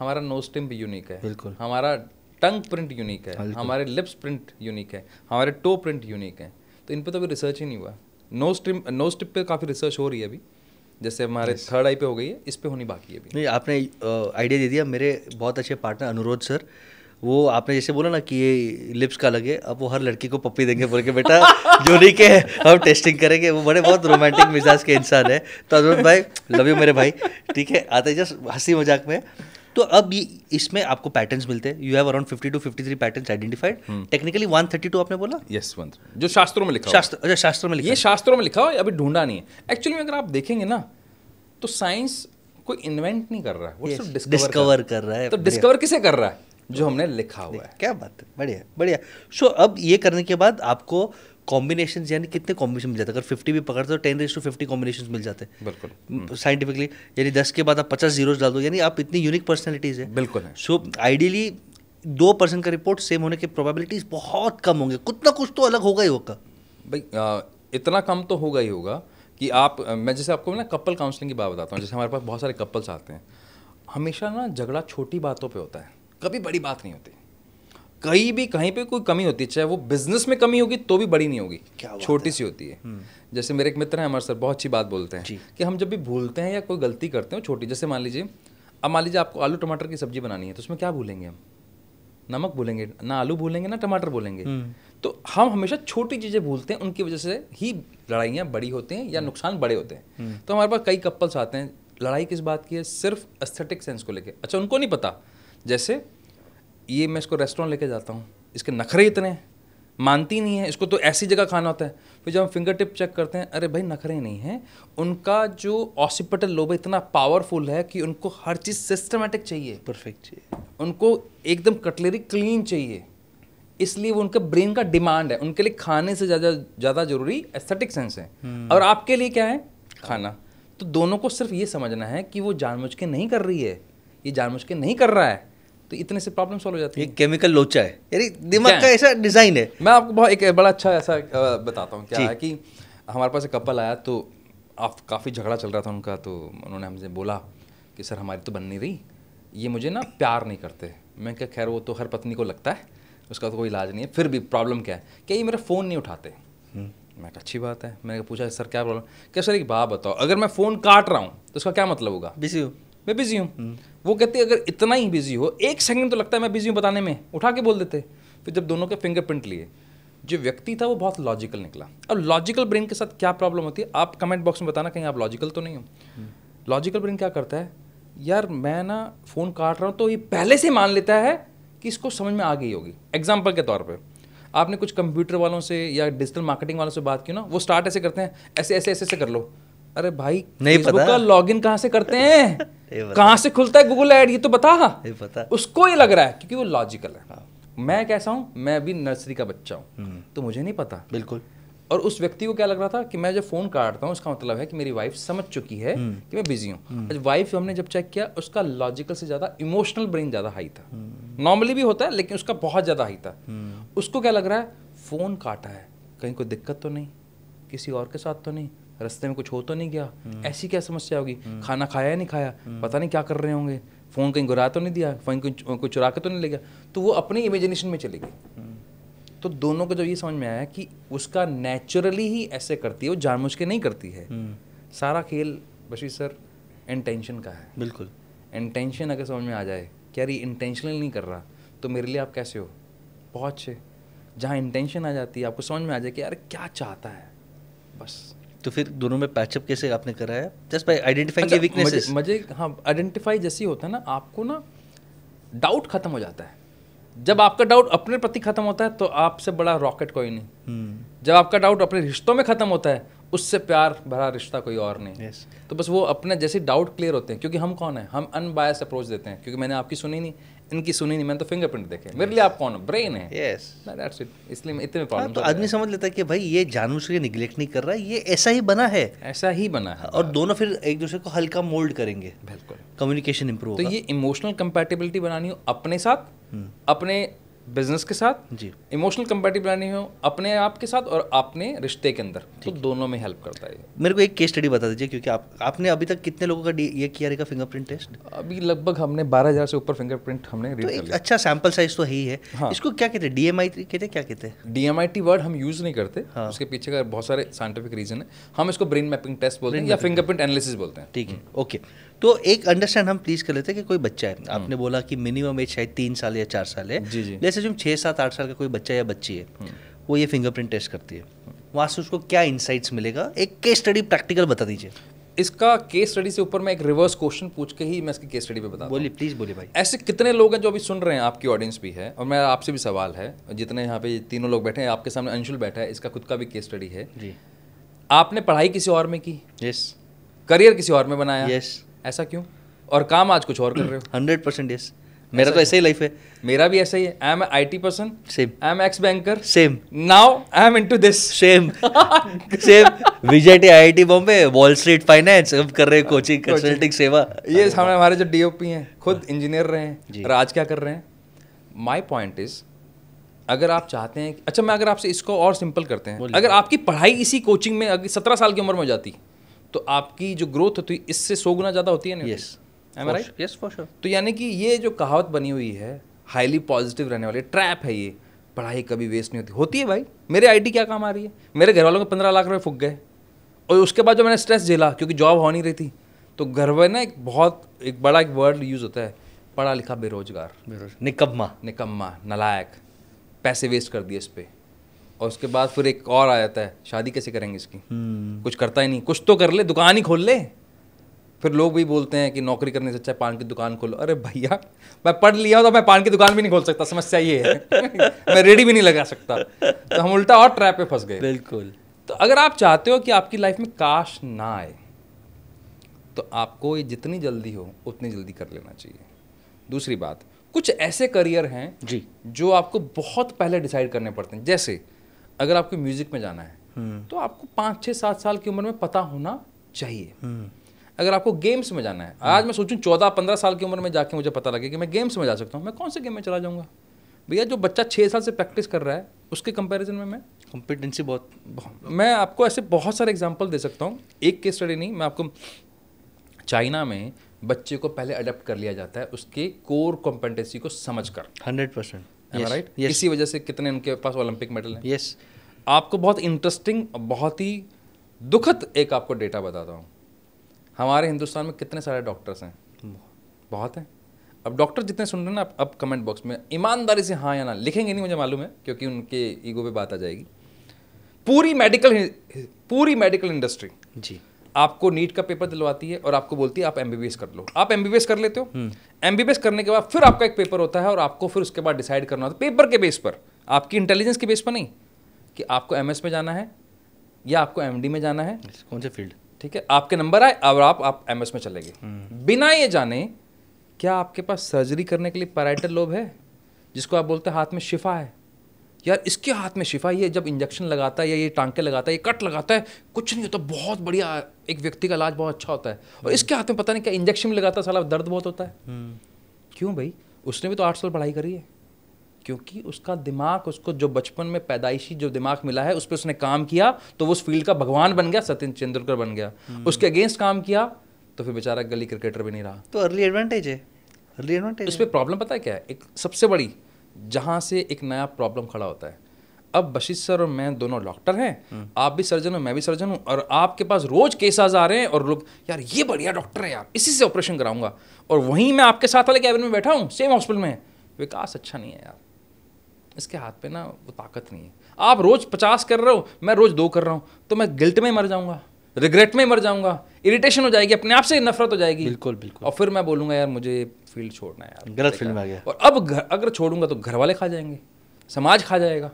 Speaker 1: हमारा नोज टिप यूनिक है,
Speaker 2: बिल्कुल,
Speaker 1: हमारा टंग प्रिंट यूनिक है, हमारे लिप्स प्रिंट यूनिक है, हमारे टो प्रिंट यूनिक है। तो इन पे तो अभी रिसर्च ही नहीं हुआ। नोज टिप पे काफ़ी रिसर्च हो रही है अभी, जैसे हमारे थर्ड आई पे हो गई है, इस पे होनी बाकी है अभी।
Speaker 2: नहीं, आपने आइडिया दे दिया। मेरे बहुत अच्छे पार्टनर अनुरोध सर, वो आपने जैसे बोला ना कि ये लिप्स का लगे, अब वो हर लड़की को पप्पी देंगे बोल के, बेटा जो नहीं के हम टेस्टिंग करेंगे। वो बड़े बहुत रोमांटिक मिजाज के इंसान है। तो अनुरोध भाई, लव यू मेरे भाई, ठीक है, आते जस्ट हंसी मजाक में। तो अब ये इसमें आपको पैटर्न्स मिलते हैं। You have around 50 to 53 patterns identified. Technically 132 आपने बोला?
Speaker 1: यस, जो शास्त्रों में लिखा,
Speaker 2: शास्त्रों में लिखा,
Speaker 1: ये शास्त्रों में लिखा हो, अभी ढूंढा नहीं है। एक्चुअली अगर आप देखेंगे ना तो साइंस कोई इन्वेंट नहीं कर रहा है, वो सिर्फ
Speaker 2: डिस्कवर कर रहा है।
Speaker 1: तो डिस्कवर किसे कर रहा है? जो हमने लिखा हुआ है।
Speaker 2: क्या बात है, बढ़िया बढ़िया। सो अब ये करने के बाद आपको कॉम्बिनेशन, यानी कितने कॉम्बिनेशन मिल जाते हैं? अगर 50 भी पकड़ते हो 10⁻50 कॉम्बिनेशन मिल जाते हैं।
Speaker 1: बिल्कुल
Speaker 2: साइंटिफिकली, यानी 10 के बाद आप 50 जीरोस डाल दो, यानी आप इतनी यूनिक पर्सनैलिटीज है।
Speaker 1: बिल्कुल है।
Speaker 2: सो आइडियली 2% का रिपोर्ट सेम होने की प्रोबेबिलिटीज बहुत कम होंगे। कुछ ना कुछ तो अलग होगा ही होगा
Speaker 1: भाई। इतना कम तो होगा ही होगा कि आप, मैं जैसे आपको ना कपल काउंसलिंग की बात बताता हूँ। जैसे हमारे पास बहुत सारे कपल्स आते हैं, हमेशा ना झगड़ा छोटी बातों पे होता है, कभी बड़ी बात नहीं होती। कहीं पे कोई कमी होती है, चाहे वो बिजनेस में कमी होगी तो भी बड़ी नहीं होगी, छोटी सी होती है। जैसे मेरे एक मित्र हैं अमर सर, बहुत अच्छी बात बोलते हैं कि हम जब भी भूलते हैं या कोई गलती करते हैं छोटी, जैसे मान लीजिए आपको आलू टमाटर की सब्जी बनानी है, तो उसमें क्या भूलेंगे हम? नमक भूलेंगे ना, आलू भूलेंगे ना, टमाटर भूलेंगे। तो हम हमेशा छोटी चीज़ें भूलते हैं, उनकी वजह से ही लड़ाइयाँ बड़ी होती हैं या नुकसान बड़े होते हैं। तो हमारे पास कई कपल्स आते हैं, लड़ाई किस बात की है? सिर्फ एस्थेटिक सेंस को लेके। अच्छा, उनको नहीं पता, जैसे ये मैं इसको रेस्टोरेंट लेके जाता हूँ, इसके नखरे इतने हैं, मानती नहीं है, इसको तो ऐसी जगह खाना होता है। फिर जब हम फिंगर टिप चेक करते हैं, अरे भाई नखरे नहीं है, उनका जो ऑसिपिटल लोब है इतना पावरफुल है कि उनको हर चीज़ सिस्टमेटिक चाहिए,
Speaker 2: परफेक्ट चाहिए,
Speaker 1: उनको एकदम कटलरी क्लीन चाहिए, इसलिए वो उनका ब्रेन का डिमांड है। उनके लिए खाने से ज़्यादा जरूरी एस्थेटिक सेंस है। और आपके लिए क्या है? खाना। तो दोनों को सिर्फ ये समझना है कि वो जानबूझ के नहीं कर रही है, ये जानबूझ के नहीं कर रहा है, तो इतने से प्रॉब्लम सॉल्व हो जाती है।
Speaker 2: ये केमिकल लोचा है, यानी दिमाग का ऐसा डिजाइन है।
Speaker 1: मैं आपको बहुत एक बड़ा अच्छा ऐसा बताता हूँ। क्या है कि हमारे पास एक कपल आया, तो काफ़ी झगड़ा चल रहा था उनका, तो उन्होंने हमसे बोला कि सर हमारी तो बन नहीं रही, ये मुझे ना प्यार नहीं करते। मैं क्या, खैर वो तो हर पत्नी को लगता है, उसका तो कोई इलाज नहीं है, फिर भी प्रॉब्लम क्या है? क्या ये मेरा फ़ोन नहीं उठाते। मैं कहा अच्छी बात है। मैंने पूछा सर क्या प्रॉब्लम? क्या सर एक बात बताओ, अगर मैं फ़ोन काट रहा हूँ तो उसका क्या मतलब होगा?
Speaker 2: बिजी हूँ,
Speaker 1: मैं बिजी हूँ। वो कहते अगर इतना ही बिजी हो, 1 सेकंड तो लगता है मैं बिजी हूँ बताने में, उठा के बोल देते। फिर जब दोनों के फिंगरप्रिंट लिए, जो व्यक्ति था वो बहुत लॉजिकल निकला। और लॉजिकल ब्रेन के साथ क्या प्रॉब्लम होती है, आप कमेंट बॉक्स में बताना कहीं आप लॉजिकल तो नहीं हो। लॉजिकल ब्रेन क्या करता है, यार मैं ना फ़ोन काट रहा हूँ, तो ये पहले से मान लेता है कि इसको समझ में आ गई होगी। एग्जाम्पल के तौर पर आपने कुछ कंप्यूटर वालों से या डिजिटल मार्केटिंग वालों से बात की ना, वो स्टार्ट ऐसे करते हैं, ऐसे ऐसे ऐसे ऐसे कर लो। अरे भाई
Speaker 2: नहीं
Speaker 1: फेसबुक
Speaker 2: पता
Speaker 1: का लॉगिन कहाँ से करते हैं, कहाँ से खुलता है गूगल ऐड, ये तो बता।
Speaker 2: नहीं पता।
Speaker 1: उसको ये लग रहा है क्योंकि वो लॉजिकल है। मैं कैसा हूँ, मैं अभी नर्सरी का बच्चा हूँ, तो मुझे नहीं पता।
Speaker 2: बिल्कुल।
Speaker 1: और उस व्यक्ति को क्या लग रहा था कि मैं जब फ़ोन काटता हूँ उसका मतलब है कि मेरी वाइफ समझ चुकी है कि मैं बिजी हूँ। आज वाइफ हमने जब चेक किया, उसका लॉजिकल से ज़्यादा इमोशनल ब्रेन ज़्यादा हाई था। नॉर्मली भी होता है लेकिन उसका बहुत ज़्यादा हाई था। उसको क्या लग रहा है, फ़ोन काटा है, कहीं कोई दिक्कत तो नहीं, किसी और के साथ तो नहीं, रास्ते में कुछ हो तो नहीं गया, ऐसी क्या समस्या होगी, खाना खाया या नहीं खाया, पता नहीं क्या कर रहे होंगे, फ़ोन कहीं गिरा तो नहीं दिया, फ़ोन कोई चुरा के तो नहीं ले गया। तो वो अपनी इमेजिनेशन में चली गई। तो दोनों को जब ये समझ में आया कि उसका नेचुरली ही ऐसे करती है, वो जानबूझ के नहीं करती है। सारा खेल बशीर सर इंटेंशन का है।
Speaker 2: बिल्कुल।
Speaker 1: इंटेंशन अगर समझ में आ जाए कि यार ये इंटेंशनली नहीं कर रहा, तो मेरे लिए आप कैसे हो, बहुत अच्छे। जहाँ इंटेंशन आ जाती है, आपको समझ में आ जाए कि यार क्या चाहता है, बस।
Speaker 2: तो फिर दोनों में पैचअप कैसे आपने कराया? Just by identifying the weaknesses.
Speaker 1: मजे हाँ, आइडेंटिफाई जैसे ही होता है ना, आपको ना डाउट खत्म हो जाता है। जब आपका डाउट अपने प्रति खत्म होता है तो आपसे बड़ा रॉकेट कोई नहीं। जब आपका डाउट अपने रिश्तों में खत्म होता है, उससे प्यार भरा रिश्ता कोई और नहीं। तो बस वो अपने जैसे डाउट क्लियर होते हैं, क्योंकि हम कौन है, हम अनबायस अप्रोच देते हैं, क्योंकि मैंने आपकी सुनी नहीं, इनकी सुनी नहीं, मैंने तो फिंगरप्रिंट देखे, मेरे लिए आप कौन हो, ब्रेन है।
Speaker 2: Yes,
Speaker 1: that's it. इसलिए इतने प्रॉब्लम।
Speaker 2: तो आदमी समझ लेता है कि भाई ये जानबूझ के निगलेक्ट नहीं कर रहा है, ये ऐसा ही बना है,
Speaker 1: ऐसा ही बना है,
Speaker 2: और दोनों फिर एक दूसरे को हल्का मोल्ड करेंगे।
Speaker 1: बिल्कुल,
Speaker 2: कम्युनिकेशन इंप्रूव
Speaker 1: तो
Speaker 2: होगा।
Speaker 1: ये इमोशनल कंपैटिबिलिटी बनानी हो अपने साथ, अपने बिजनेस के साथ
Speaker 2: जी।
Speaker 1: इमोशनल कंपैटिबिलिटी हो अपने आप के साथ और अपने रिश्ते के अंदर, तो दोनों में हेल्प करता है।
Speaker 2: मेरे को एक केस स्टडी बता दीजिए, क्योंकि आपने अभी तक कितने लोगों का ये किया रहेगा फिंगरप्रिंट टेस्ट?
Speaker 1: अभी लगभग हमने 12,000 से ऊपर फिंगरप्रिंट हमने
Speaker 2: तो
Speaker 1: रीड कर
Speaker 2: एक
Speaker 1: लिया।
Speaker 2: अच्छा सैंपल साइज तो है ही है।
Speaker 1: हाँ।
Speaker 2: इसको क्या कहते हैं, DMIT कहते हैं, क्या कहते हैं?
Speaker 1: DMIT वर्ड हम यूज़ नहीं करते।
Speaker 2: हाँ।
Speaker 1: उसके पीछे का बहुत सारे साइंटिफिक रीजन है। हम इसको ब्रेन मैपिंग टेस्ट बोलते हैं या फिंगरप्रिंट एनालिसिस बोलते हैं।
Speaker 2: ठीक है, ओके। तो एक अंडरस्टैंड हम प्लीज कर लेते हैं कि कोई बच्चा है, आपने बोला कि मिनिमम एज शायद 3 साल या 4 साल है।
Speaker 1: जी जी।
Speaker 2: जैसे जो 6, 7, 8 साल का कोई बच्चा या बच्ची है, वो ये फिंगरप्रिंट टेस्ट करती है, वहाँ से उसको क्या इंसाइट्स मिलेगा? एक केस स्टडी प्रैक्टिकल बता दीजिए।
Speaker 1: इसका केस स्टडी से ऊपर मैं एक रिवर्स क्वेश्चन पूछ के ही मैं इसकी केस स्टडी पे बताता हूँ।
Speaker 2: बोलिए, प्लीज बोलिए भाई।
Speaker 1: ऐसे कितने लोग हैं जो अभी सुन रहे हैं, आपकी ऑडियंस भी है और मैं आपसे भी सवाल है, जितने यहाँ पे तीनों लोग बैठे हैं, आपके सामने अंशुल बैठा है, इसका खुद का भी केस स्टडी है
Speaker 2: जी।
Speaker 1: आपने पढ़ाई किसी और में की,
Speaker 2: यस।
Speaker 1: करियर किसी और में बनाया,
Speaker 2: यस।
Speaker 1: ऐसा क्यों, और काम आज कुछ और कर रहे हो।
Speaker 2: 100% यस। मेरा तो ऐसा ही लाइफ है।
Speaker 1: मेरा भी ऐसा ही है। I am IT person,
Speaker 2: same.
Speaker 1: I am x banker,
Speaker 2: same.
Speaker 1: Now I am into this,
Speaker 2: same same. Vijay IIT Bombay, wall street finance, अब कर रहे हैं कोचिंग कंसल्टिंग सेवा।
Speaker 1: ये हमारे जो DOP हैं खुद इंजीनियर रहे हैं और आज क्या कर रहे हैं। माई पॉइंट इज, अगर आप चाहते हैं, अच्छा मैं अगर आपसे इसको और सिंपल करते हैं, अगर आपकी पढ़ाई इसी कोचिंग में अगर 17 साल की उम्र में हो जाती तो आपकी जो ग्रोथ होती इससे 100 गुना ज़्यादा होती है।
Speaker 2: Yes, yes for sure.
Speaker 1: तो यानी कि ये जो कहावत बनी हुई है हाईली पॉजिटिव रहने वाली, ट्रैप है ये, पढ़ाई कभी वेस्ट नहीं होती है भाई। मेरे IT क्या काम आ रही है, मेरे घर वालों को 15 लाख रुपए फूक गए और उसके बाद जो मैंने स्ट्रेस झेला क्योंकि जॉब हो नहीं रही थी, तो घर में ना एक बड़ा एक वर्ड यूज़ होता है, पढ़ा लिखा बेरोजगार,
Speaker 2: निकम्मा,
Speaker 1: निकम्मा, नलायक, पैसे वेस्ट कर दिए इस पे। और उसके बाद फिर एक और आ जाता है, शादी कैसे करेंगे इसकी, कुछ करता ही नहीं, कुछ तो कर ले, दुकान ही खोल ले, फिर लोग भी बोलते हैं कि नौकरी करने से अच्छा है पान की दुकान खोलो। अरे भैया, मैं पढ़ लिया हूँ तो मैं पान की दुकान भी नहीं खोल सकता, समस्या ये है। मैं रेडी भी नहीं लगा सकता। तो हम उल्टा और ट्रैप पे फंस गए।
Speaker 2: बिल्कुल।
Speaker 1: तो अगर आप चाहते हो कि आपकी लाइफ में काश ना आए, तो आपको ये जितनी जल्दी हो उतनी जल्दी कर लेना चाहिए। दूसरी बात, कुछ ऐसे करियर हैं
Speaker 2: जी
Speaker 1: जो आपको बहुत पहले डिसाइड करने पड़ते हैं। जैसे अगर आपको म्यूजिक में जाना है तो आपको 5, 6, 7 साल की उम्र में पता होना चाहिए। अगर आपको गेम्स में जाना है, आज मैं सोचूं 14, 15 साल की उम्र में जाके मुझे पता लगे कि मैं गेम्स में जा सकता हूँ, मैं कौन से गेम में चला जाऊँगा? भैया जो बच्चा 6 साल से प्रैक्टिस कर रहा है उसके कंपैरिजन में मैं
Speaker 2: कॉम्पिटेंसी बहुत
Speaker 1: मैं आपको ऐसे बहुत सारे एग्जांपल दे सकता हूँ। एक केस स्टडी नहीं, मैं आपको, चाइना में बच्चे को पहले अडेप्ट कर लिया जाता है उसके कोर कॉम्पिटेंसी को समझकर।
Speaker 2: 100%।
Speaker 1: राइट, इसी वजह से कितने उनके पास ओलंपिक मेडल हैं।
Speaker 2: यस।
Speaker 1: आपको बहुत इंटरेस्टिंग, बहुत ही दुखद एक आपको डेटा बताता हूँ। हमारे हिंदुस्तान में कितने सारे डॉक्टर्स हैं? बहुत हैं। अब डॉक्टर जितने सुन रहे हैं ना, अब कमेंट बॉक्स में ईमानदारी से हाँ या ना लिखेंगे नहीं, मुझे मालूम है, क्योंकि उनके ईगो पे बात आ जाएगी। पूरी मेडिकल इंडस्ट्री
Speaker 2: जी
Speaker 1: आपको नीट का पेपर दिलवाती है और आपको बोलती है आप एमबीबीएस कर लो। आप एमबीबीएस कर लेते हो, एमबीबीएस करने के बाद फिर आपका एक पेपर होता है और आपको फिर उसके बाद डिसाइड करना होता है पेपर के बेस पर, आपकी इंटेलिजेंस के बेस पर नहीं, कि आपको एमएस में जाना है या आपको एमडी में जाना है,
Speaker 2: कौन से फील्ड।
Speaker 1: ठीक है, आपके नंबर आए और आप एमएस में चले गए, बिना ये जाने क्या आपके पास सर्जरी करने के लिए पैराइटल लोब है, जिसको आप बोलते हैं हाथ में शिफा है। यार इसके हाथ में शिफा, ये जब इंजेक्शन लगाता है या ये टांके लगाता है, ये कट लगाता है, कुछ नहीं होता, बहुत बढ़िया, एक व्यक्ति का इलाज बहुत अच्छा होता है। और इसके हाथ में पता नहीं क्या इंजेक्शन में लगाता है, साला दर्द बहुत होता है। क्यों भाई? उसने भी तो 8 साल पढ़ाई करी है। क्योंकि उसका दिमाग, उसको जो बचपन में पैदाइशी जो दिमाग मिला है उस पर उसने काम किया तो वो उस फील्ड का भगवान बन गया, सचिन तेंदुलकर बन गया। उसके अगेंस्ट काम किया तो फिर बेचारा गली क्रिकेटर भी नहीं रहा।
Speaker 2: तो अर्ली एडवांटेज है, अर्ली एडवांटेज।
Speaker 1: उस पर प्रॉब्लम पता है क्या है? एक सबसे बड़ी, जहाँ से एक नया प्रॉब्लम खड़ा होता है। अब बशीर सर और मैं दोनों डॉक्टर हैं, आप भी सर्जन हो, मैं भी सर्जन हूँ, और आपके पास रोज केसेस आ रहे हैं और लोग यार ये बढ़िया डॉक्टर है यार, इसी से ऑपरेशन कराऊंगा, और वहीं मैं आपके साथ वाले कैबिन में बैठा हूँ सेम हॉस्पिटल में। विकास अच्छा नहीं है यार, इसके हाथ पे ना वो ताकत नहीं है। आप रोज 50 कर रहे हो, मैं रोज 2 कर रहा हूँ, तो मैं गिल्ट में मर जाऊंगा, रिग्रेट में मर जाऊंगा, इरिटेशन हो जाएगी, अपने आप से नफरत हो जाएगी।
Speaker 2: बिल्कुल बिल्कुल।
Speaker 1: और फिर मैं बोलूंगा यार मुझे फील्ड छोड़ना है यार,
Speaker 2: गलत फील्ड में आ गया।
Speaker 1: और अब अगर छोड़ूंगा तो घर वाले खा जाएंगे, समाज खा जाएगा।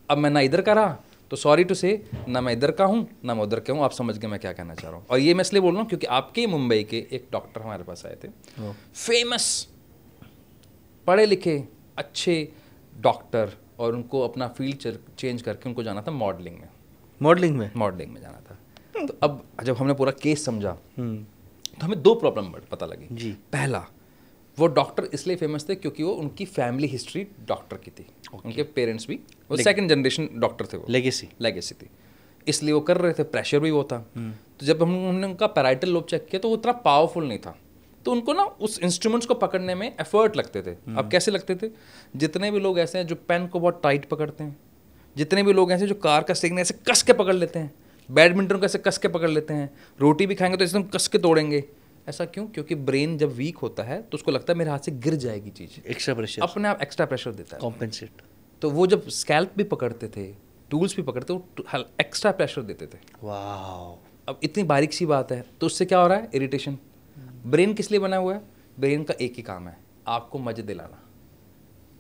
Speaker 1: अब मैं ना इधर का रहा तो सॉरी टू से, ना मैं इधर का हूँ ना मैं उधर का हूँ। आप समझ गए मैं क्या कहना चाह रहा हूँ। और ये मैं इसलिए बोल रहा हूँ क्योंकि आपके मुंबई के एक डॉक्टर हमारे पास आए थे, फेमस पढ़े लिखे अच्छे डॉक्टर, और उनको अपना फील्ड चेंज करके उनको जाना था मॉडलिंग में। मॉडलिंग में जाना था। तो अब जब हमने पूरा केस समझा तो हमें 2 प्रॉब्लम पता लगी
Speaker 2: जी।
Speaker 1: पहला, वो डॉक्टर इसलिए फेमस थे क्योंकि वो उनकी फैमिली हिस्ट्री डॉक्टर की थी। उनके पेरेंट्स भी वो 2nd जनरेशन डॉक्टर थे, वो लेगेसी थी, इसलिए वो कर रहे थे, प्रेशर भी वो था। तो जब हमने उनका पैराइटल लोब चेक किया तो वो इतना पावरफुल नहीं था, तो उनको ना उस इंस्ट्रूमेंट्स को पकड़ने में एफर्ट लगते थे। अब कैसे लगते थे? जितने भी लोग ऐसे हैं जो पेन को बहुत टाइट पकड़ते हैं, जितने भी लोग ऐसे जो कार का सिग्नल ऐसे कस के पकड़ लेते हैं, बैडमिंटन को ऐसे कस के पकड़ लेते हैं, रोटी भी खाएंगे तो एकदम कस के तोड़ेंगे। ऐसा क्यों? क्योंकि ब्रेन जब वीक होता है तो उसको लगता है मेरे हाथ से गिर जाएगी चीज़,
Speaker 2: एक्स्ट्रा प्रेशर,
Speaker 1: अपने आप एक्स्ट्रा प्रेशर देता है,
Speaker 2: कॉम्पेंसेट।
Speaker 1: तो वो जब स्कैल्प भी पकड़ते थे, टूल्स भी पकड़ते, वो एक्स्ट्रा प्रेशर देते थे।
Speaker 2: वाह।
Speaker 1: अब इतनी बारीक सी बात है, तो उससे क्या हो रहा है? इरिटेशन। ब्रेन किस लिए बना हुआ है? ब्रेन का एक ही काम है, आपको मजे दिलाना,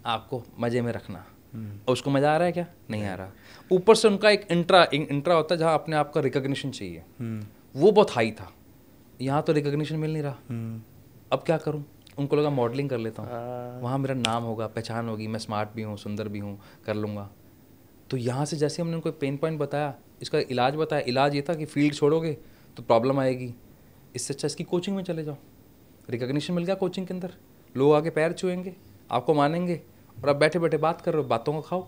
Speaker 1: आपको मजे में रखना। और उसको मजा आ रहा है क्या? नहीं आ रहा। ऊपर से उनका एक इंट्रा होता है जहाँ अपने आप का रिकॉग्निशन चाहिए, वो बहुत हाई था। यहाँ तो रिकॉग्निशन मिल नहीं रहा। अब क्या करूँ? उनको लगा मॉडलिंग कर लेता हूँ, वहाँ मेरा नाम होगा, पहचान होगी, मैं स्मार्ट भी हूँ, सुंदर भी हूँ, कर लूँगा। तो यहाँ से जैसे हमने उनको पेन पॉइंट बताया, इसका इलाज बताया, इलाज ये था कि फील्ड छोड़ोगे तो प्रॉब्लम आएगी, इससे अच्छा इसकी कोचिंग में चले जाओ। रिकॉग्निशन मिल गया कोचिंग के अंदर, लोग आके पैर छुएंगे, आपको मानेंगे, और आप बैठे बैठे बात कर रहे हो, बातों को खाओ,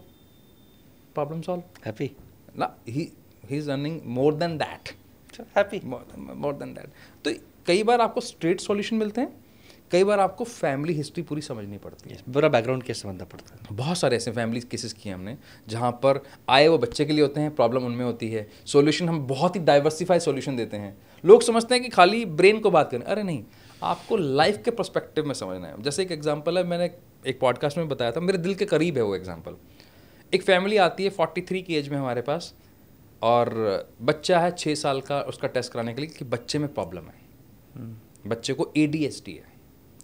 Speaker 1: प्रॉब्लम सॉल्व।
Speaker 2: हैप्पी
Speaker 1: ना, he is earning more than that,
Speaker 2: happy
Speaker 1: more than that. तो कई बार आपको स्ट्रेट सॉल्यूशन मिलते हैं, कई बार आपको फैमिली हिस्ट्री पूरी समझनी पड़ती है,
Speaker 2: पूरा बैकग्राउंड कैसे समझना पड़ता है।
Speaker 1: बहुत सारे ऐसे फैमिली केसेस किए हमने जहाँ पर आए वो बच्चे के लिए होते हैं, प्रॉब्लम उनमें होती है, सॉल्यूशन हम बहुत ही डाइवर्सिफाइड सॉल्यूशन देते हैं। लोग समझते हैं कि खाली ब्रेन को बात करें, अरे नहीं, आपको लाइफ के पर्सपेक्टिव में समझना है। जैसे एक एग्जांपल है, मैंने एक पॉडकास्ट में बताया था, मेरे दिल के करीब है वो एग्जांपल। एक फैमिली आती है 43 की एज में हमारे पास, और बच्चा है 6 साल का, उसका टेस्ट कराने के लिए कि बच्चे में प्रॉब्लम है। बच्चे को ADHD है।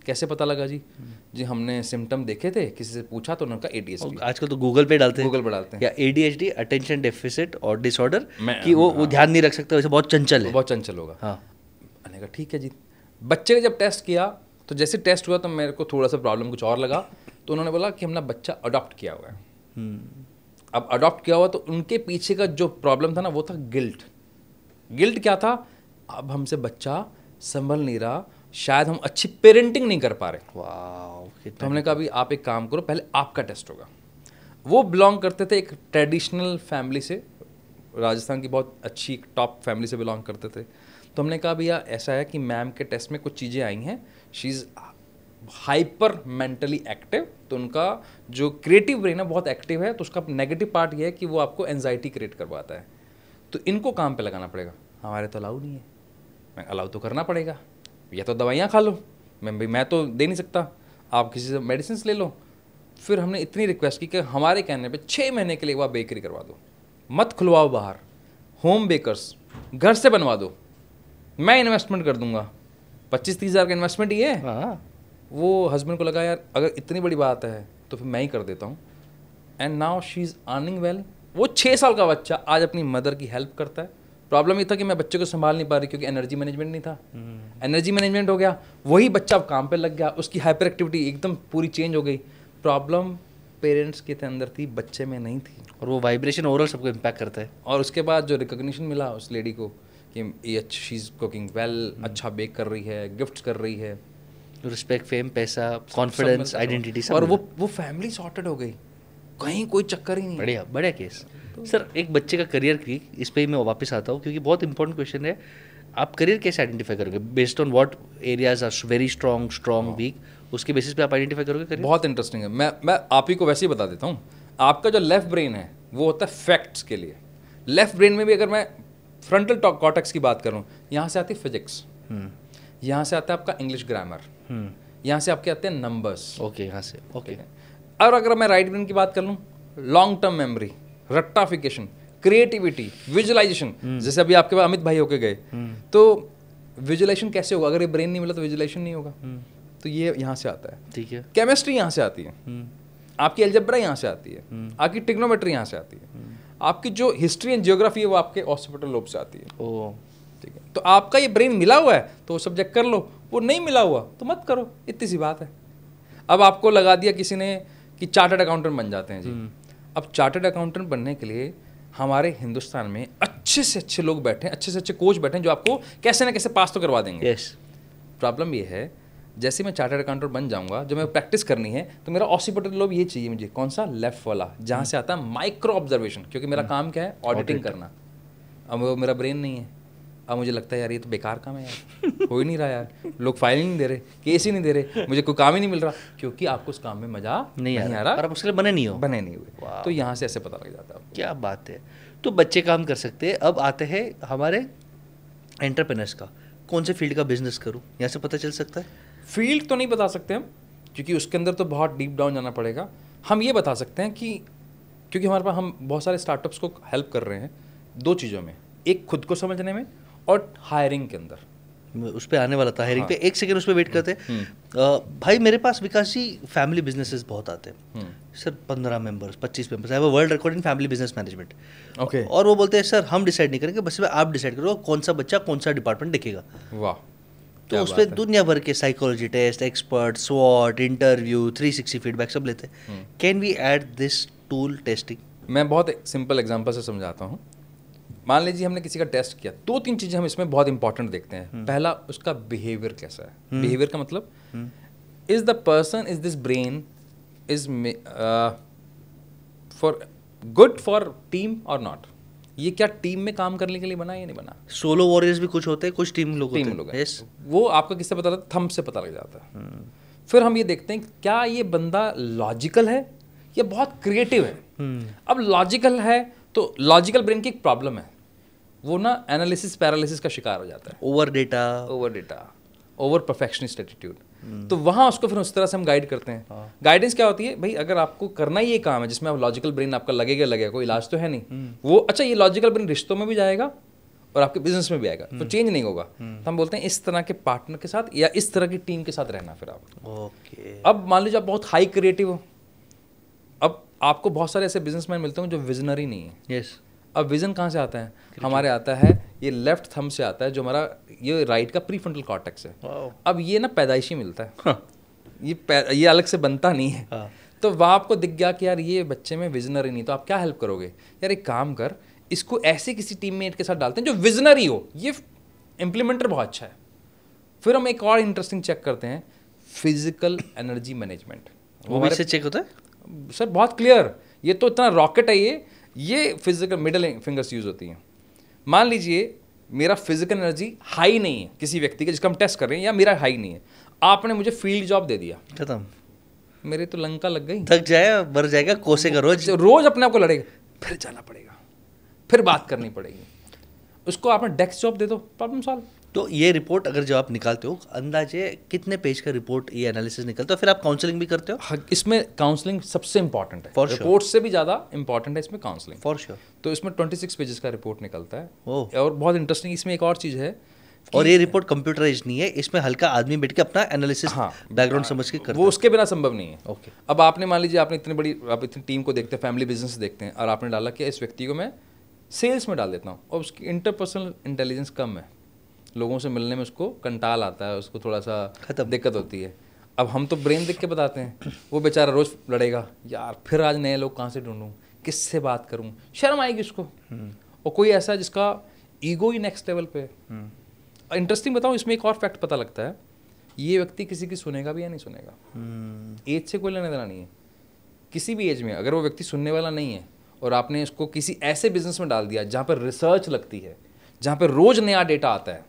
Speaker 1: कैसे पता लगा जी? जी हमने सिम्टम देखे थे, किसी से पूछा तो उन्होंने कहा ADHD।
Speaker 2: आजकल तो गूगल पे डालते हैं,
Speaker 1: गूगल पे डालते हैं
Speaker 2: या ADHD अटेंशन डेफिसिट और डिसऑर्डर, कि वो ध्यान नहीं रख सकता, वैसे बहुत चंचल है,
Speaker 1: बहुत चंचल होगा।
Speaker 2: हाँ,
Speaker 1: मैंने कहा ठीक है जी। बच्चे का जब टेस्ट किया तो जैसे टेस्ट हुआ तो मेरे को थोड़ा सा प्रॉब्लम कुछ और लगा, तो उन्होंने बोला कि हमने बच्चा अडॉप्ट किया हुआ है। अब अडॉप्ट किया हुआ तो उनके पीछे का जो प्रॉब्लम था ना वो था गिल्ट। गिल्ट क्या था? अब हमसे बच्चा संभल नहीं रहा, शायद हम अच्छी पेरेंटिंग नहीं कर पा रहे।
Speaker 2: वाह।
Speaker 1: तो हमने कहा अभी आप एक काम करो, पहले आपका टेस्ट होगा। वो बिलोंग करते थे एक ट्रेडिशनल फैमिली से, राजस्थान की बहुत अच्छी टॉप फैमिली से बिलोंग करते थे। तो हमने कहा भैया ऐसा है कि मैम के टेस्ट में कुछ चीज़ें आई हैं, she is hyper mentally active, तो उनका जो क्रिएटिव ब्रेन है बहुत एक्टिव है, तो उसका नेगेटिव पार्ट ये है कि वो आपको एंजाइटी क्रिएट करवाता है, तो इनको काम पे लगाना पड़ेगा। हमारे तो अलाउ नहीं है। मैं अलाउ तो करना पड़ेगा, या तो दवाइयाँ खा लो, मैं तो दे नहीं सकता, आप किसी से मेडिसिन ले लो। फिर हमने इतनी रिक्वेस्ट की कि हमारे कहने पे 6 महीने के लिए वह बेकरी करवा दो, मत खुलवाओ बाहर, होम बेकर्स घर से बनवा दो, मैं इन्वेस्टमेंट कर दूंगा। 25-30 हज़ार का इन्वेस्टमेंट ही है। वो हस्बैंड को लगा यार अगर इतनी बड़ी बात है तो फिर मैं ही कर देता हूँ। And now she is earning well. वो 6 साल का बच्चा आज अपनी मदर की हेल्प करता है। प्रॉब्लम ये था कि मैं बच्चे को संभाल नहीं पा रही क्योंकि एनर्जी मैनेजमेंट नहीं था। एनर्जी मैनेजमेंट हो गया, वही बच्चा अब काम पे लग गया, उसकी हाइपर एक्टिविटी एकदम पूरी चेंज हो गई। प्रॉब्लम पेरेंट्स के अंदर थी, बच्चे में नहीं थी।
Speaker 2: और वो वाइब्रेशन ओवरऑल सबको इम्पैक्ट करता है।
Speaker 1: और उसके बाद जो रिकॉग्निशन मिला उस लेडी को कि ये शी इज़ कुकिंग वेल, अच्छा बेक कर रही है, गिफ्ट कर रही है,
Speaker 2: रिस्पेक्ट, फेम, पैसा, कॉन्फिडेंस, आइडेंटिटी,
Speaker 1: और वो फैमिली सॉर्टेड हो गई, कहीं कोई चक्कर ही नहीं।
Speaker 2: बढ़िया, बढ़िया केस। सर एक बच्चे का करियर की, इस पे ही मैं वापस आता हूँ क्योंकि बहुत इंपॉर्टेंट क्वेश्चन है। आप करियर कैसे आइडेंटिफाई करोगे? Based on what areas are very strong, weak, उसके बेसिस पे आप आइडेंटिफाई करोगे करियर?
Speaker 1: बहुत इंटरेस्टिंग है। मैं आप ही को वैसे ही बता देता हूँ। आपका जो लेफ्ट ब्रेन है वो होता है फैक्ट्स के लिए। लेफ्ट ब्रेन में भी अगर मैं फ्रंटल कॉर्टेक्स की बात करूँ, यहाँ से आती है फिजिक्स, यहाँ से आता है आपका इंग्लिश ग्रामर, यहाँ से आपके आते हैं नंबर्स।
Speaker 2: ओके, यहाँ से ओके।
Speaker 1: और अगर मैं राइट ब्रेन की बात कर लूँ, लॉन्ग टर्म मेमोरी, रट्टाफिकेशन, क्रिएटिविटी, विजुअलाइजेशन। जैसे अभी आपके पास अमित भाई होके गए, तो विजुअलाइजेशन कैसे होगा? अगर ये ब्रेन नहीं मिला तो विजुअलाइजेशन नहीं होगा। तो ये यहाँ से आता है।
Speaker 2: ठीक है।
Speaker 1: केमिस्ट्री यहाँ से आती है, आपकी अलजेब्रा यहाँ से आती है, आपकी ट्रिग्नोमेट्री यहाँ से आती है, आपकी जो हिस्ट्री एंड जियोग्राफी है वो आपके ऑक्सीपिटल लोब से आती है।
Speaker 2: ओ,
Speaker 1: ठीक है। तो आपका ये ब्रेन मिला हुआ है तो वो सब्जेक्ट कर लो, वो नहीं मिला हुआ तो मत करो, इतनी सी बात है। अब आपको लगा दिया किसी ने कि चार्टर्ड अकाउंटेंट बन जाते हैं जी। अब चार्टर्ड अकाउंटेंट बनने के लिए हमारे हिंदुस्तान में अच्छे से अच्छे लोग बैठे हैं, अच्छे से अच्छे कोच बैठे हैं जो आपको कैसे ना कैसे पास तो करवा देंगे।
Speaker 2: यस।
Speaker 1: प्रॉब्लम ये है, जैसे मैं चार्टर्ड अकाउंटेंट बन जाऊंगा, जो मैं प्रैक्टिस करनी है, तो मेरा ऑक्सीपिटल लोब ये चाहिए मुझे, कौन सा? लेफ्ट वाला, जहाँ से आता है माइक्रो ऑब्जर्वेशन, क्योंकि मेरा काम क्या है? ऑडिटिंग करना। अब वो मेरा ब्रेन नहीं है। अब मुझे लगता है यार ये तो बेकार काम है यार, हो ही नहीं रहा यार, लोग फाइल ही नहीं दे रहे, केस ही नहीं दे रहे, मुझे कोई काम ही नहीं मिल रहा, क्योंकि आपको उस काम में मजा नहीं आ रहा
Speaker 2: और आप उसके लिए बने नहीं हो,
Speaker 1: बने नहीं हुए। तो यहाँ से ऐसे पता लग जाता है।
Speaker 2: क्या बात है। तो बच्चे काम कर सकते हैं। अब आते हैं हमारे एंटरप्रेन्योर्स का, कौन से फील्ड का बिजनेस करूँ, यहाँ से पता चल सकता है?
Speaker 1: फील्ड तो नहीं बता सकते हम, क्योंकि उसके अंदर तो बहुत डीप डाउन जाना पड़ेगा। हम ये बता सकते हैं कि क्योंकि हमारे पास हम बहुत सारे स्टार्टअप्स को हेल्प कर रहे हैं 2 चीज़ों में, एक खुद को समझने में और हायरिंग के अंदर।
Speaker 2: उस पर आने वाला था, हायरिंग पे। एक सेकंड उस पर वेट करते हैं। भाई मेरे पास विकास जी फैमिली बिजनेसेस बहुत आते हैं sir, 15 members, 25 members. I have a world record in family business management.
Speaker 1: Okay.
Speaker 2: और वो बोलते हैं सर हम डिसाइड नहीं करेंगे, बस आप डिसाइड करो कौन सा बच्चा कौन सा डिपार्टमेंट देखेगा।
Speaker 1: वाह।
Speaker 2: तो उस पर दुनिया भर के साइकोलॉजी टेस्ट, एक्सपर्ट, स्वॉट, इंटरव्यू, 360 फीडबैक सब लेते हैं। Can we add this tool testing?
Speaker 1: मैं बहुत सिंपल एग्जांपल से समझाता हूँ। मान लीजिए हमने किसी का टेस्ट किया, 2-3 चीज़ें हम इसमें बहुत इंपॉर्टेंट देखते हैं। पहला, उसका बिहेवियर कैसा है। बिहेवियर का मतलब, is the person, is this brain is for good for team और नॉट। ये क्या टीम में काम करने के लिए बना या नहीं बना?
Speaker 2: सोलो वॉरियर्स भी कुछ होते हैं, कुछ टीम लोग होते हैं।
Speaker 1: yes. वो आपको किससे पता लगता है? थंब से पता लग जाता है। फिर हम ये देखते हैं क्या ये बंदा लॉजिकल है या बहुत क्रिएटिव है। अब लॉजिकल है तो लॉजिकल ब्रेन की एक प्रॉब्लम है, वो ना एनालिसिस पैरालिसिस का शिकार हो जाता है। Over data, over perfectionist attitude. तो वहाँ उसको फिर उस तरह से हम गाइड करते हैं। गाइडेंस क्या होती है भाई, अगर आपको करना ही ये काम है जिसमें आप लॉजिकल ब्रेन आपका लगेगा, कोई इलाज तो है नहीं वो। अच्छा, ये लॉजिकल ब्रेन रिश्तों में भी जाएगा और आपके बिजनेस में भी आएगा, तो चेंज नहीं होगा। तो हम बोलते हैं इस तरह के पार्टनर के साथ या इस तरह की टीम के साथ रहना। फिर आप
Speaker 2: ओके,
Speaker 1: अब मान लीजिए आप बहुत हाई क्रिएटिव हो, अब आपको बहुत सारे ऐसे बिजनेसमैन मिलते हैं जो विजनरी नहीं है।
Speaker 2: यस,
Speaker 1: अब विजन कहाँ से आता है? हमारे आता है ये लेफ्ट थंब से आता है, जो हमारा ये राइट का प्री फ्रंटल कॉर्टेक्स है। अब ये ना पैदाइशी मिलता है, ये अलग से बनता नहीं है। तो वहाँ आपको दिख गया कि यार ये बच्चे में विजनरी नहीं, तो आप क्या हेल्प करोगे? यार एक काम कर, इसको ऐसे किसी टीममेट के साथ डालते हैं जो विजनरी हो, ये इम्प्लीमेंटर बहुत अच्छा है। फिर हम एक और इंटरेस्टिंग चेक करते हैं, फिजिकल एनर्जी मैनेजमेंट।
Speaker 2: वो भी से चेक होता है
Speaker 1: सर, बहुत क्लियर। ये तो इतना रॉकेट है, ये फिजिकल मिडल फिंगर्स यूज होती हैं। मान लीजिए मेरा फिजिकल एनर्जी हाई नहीं है किसी व्यक्ति का जिसका हम टेस्ट कर रहे हैं, या मेरा हाई नहीं है, आपने मुझे फील्ड जॉब दे दिया,
Speaker 2: खत्म,
Speaker 1: मेरी तो लंका लग गई।
Speaker 2: थक जाए, मर जाएगा, कोसेगा रोज
Speaker 1: रोज अपने आप को लड़ेगा, फिर जाना पड़ेगा, फिर बात करनी पड़ेगी। उसको आपने डेस्क जॉब दे दो, प्रॉब्लम सॉल्व।
Speaker 2: तो ये रिपोर्ट अगर जब आप निकालते हो, अंदाजे कितने पेज का रिपोर्ट ये एनालिसिस निकलता है? फिर आप काउंसलिंग भी करते हो?
Speaker 1: इसमें काउंसलिंग सबसे इंपॉर्टेंट है,
Speaker 2: For sure.
Speaker 1: रिपोर्ट से भी ज़्यादा इंपॉर्टेंट है इसमें काउंसलिंग।
Speaker 2: For sure.
Speaker 1: तो इसमें 26 पेजेस का रिपोर्ट निकलता है।
Speaker 2: ओह।
Speaker 1: और बहुत इंटरेस्टिंग इसमें एक और चीज़ है,
Speaker 2: और ये रिपोर्ट कंप्यूटराइज नहीं है, इसमें हल्का आदमी बैठ के अपना एनालिसिस बैकग्राउंड समझ के करता
Speaker 1: वो उसके बिना संभव नहीं है।
Speaker 2: ओके।
Speaker 1: अब आपने मान लीजिए आपने इतनी बड़ी, आप इतनी टीम को देखते हैं, फैमिली बिजनेस देखते हैं, और आपने डाला कि इस व्यक्ति को मैं सेल्स में डाल देता हूँ, और उसकी इंटरपर्सनल इंटेलिजेंस कम है, लोगों से मिलने में उसको कंटाल आता है, उसको थोड़ा सा दिक्कत होती है। अब हम तो ब्रेन देख के बताते हैं, वो बेचारा रोज लड़ेगा, यार फिर आज नए लोग कहाँ से ढूंढूं, किससे बात करूं, शर्म आएगी उसको। और कोई ऐसा जिसका ईगो ही नेक्स्ट लेवल पे है। इंटरेस्टिंग बताऊं, इसमें एक और फैक्ट पता लगता है, ये व्यक्ति किसी की सुनेगा भी या नहीं सुनेगा। एज से कोई लेना देना नहीं है, किसी भी एज में अगर वो व्यक्ति सुनने वाला नहीं है और आपने उसको किसी ऐसे बिजनेस में डाल दिया जहाँ पर रिसर्च लगती है, जहाँ पर रोज नया डेटा आता है,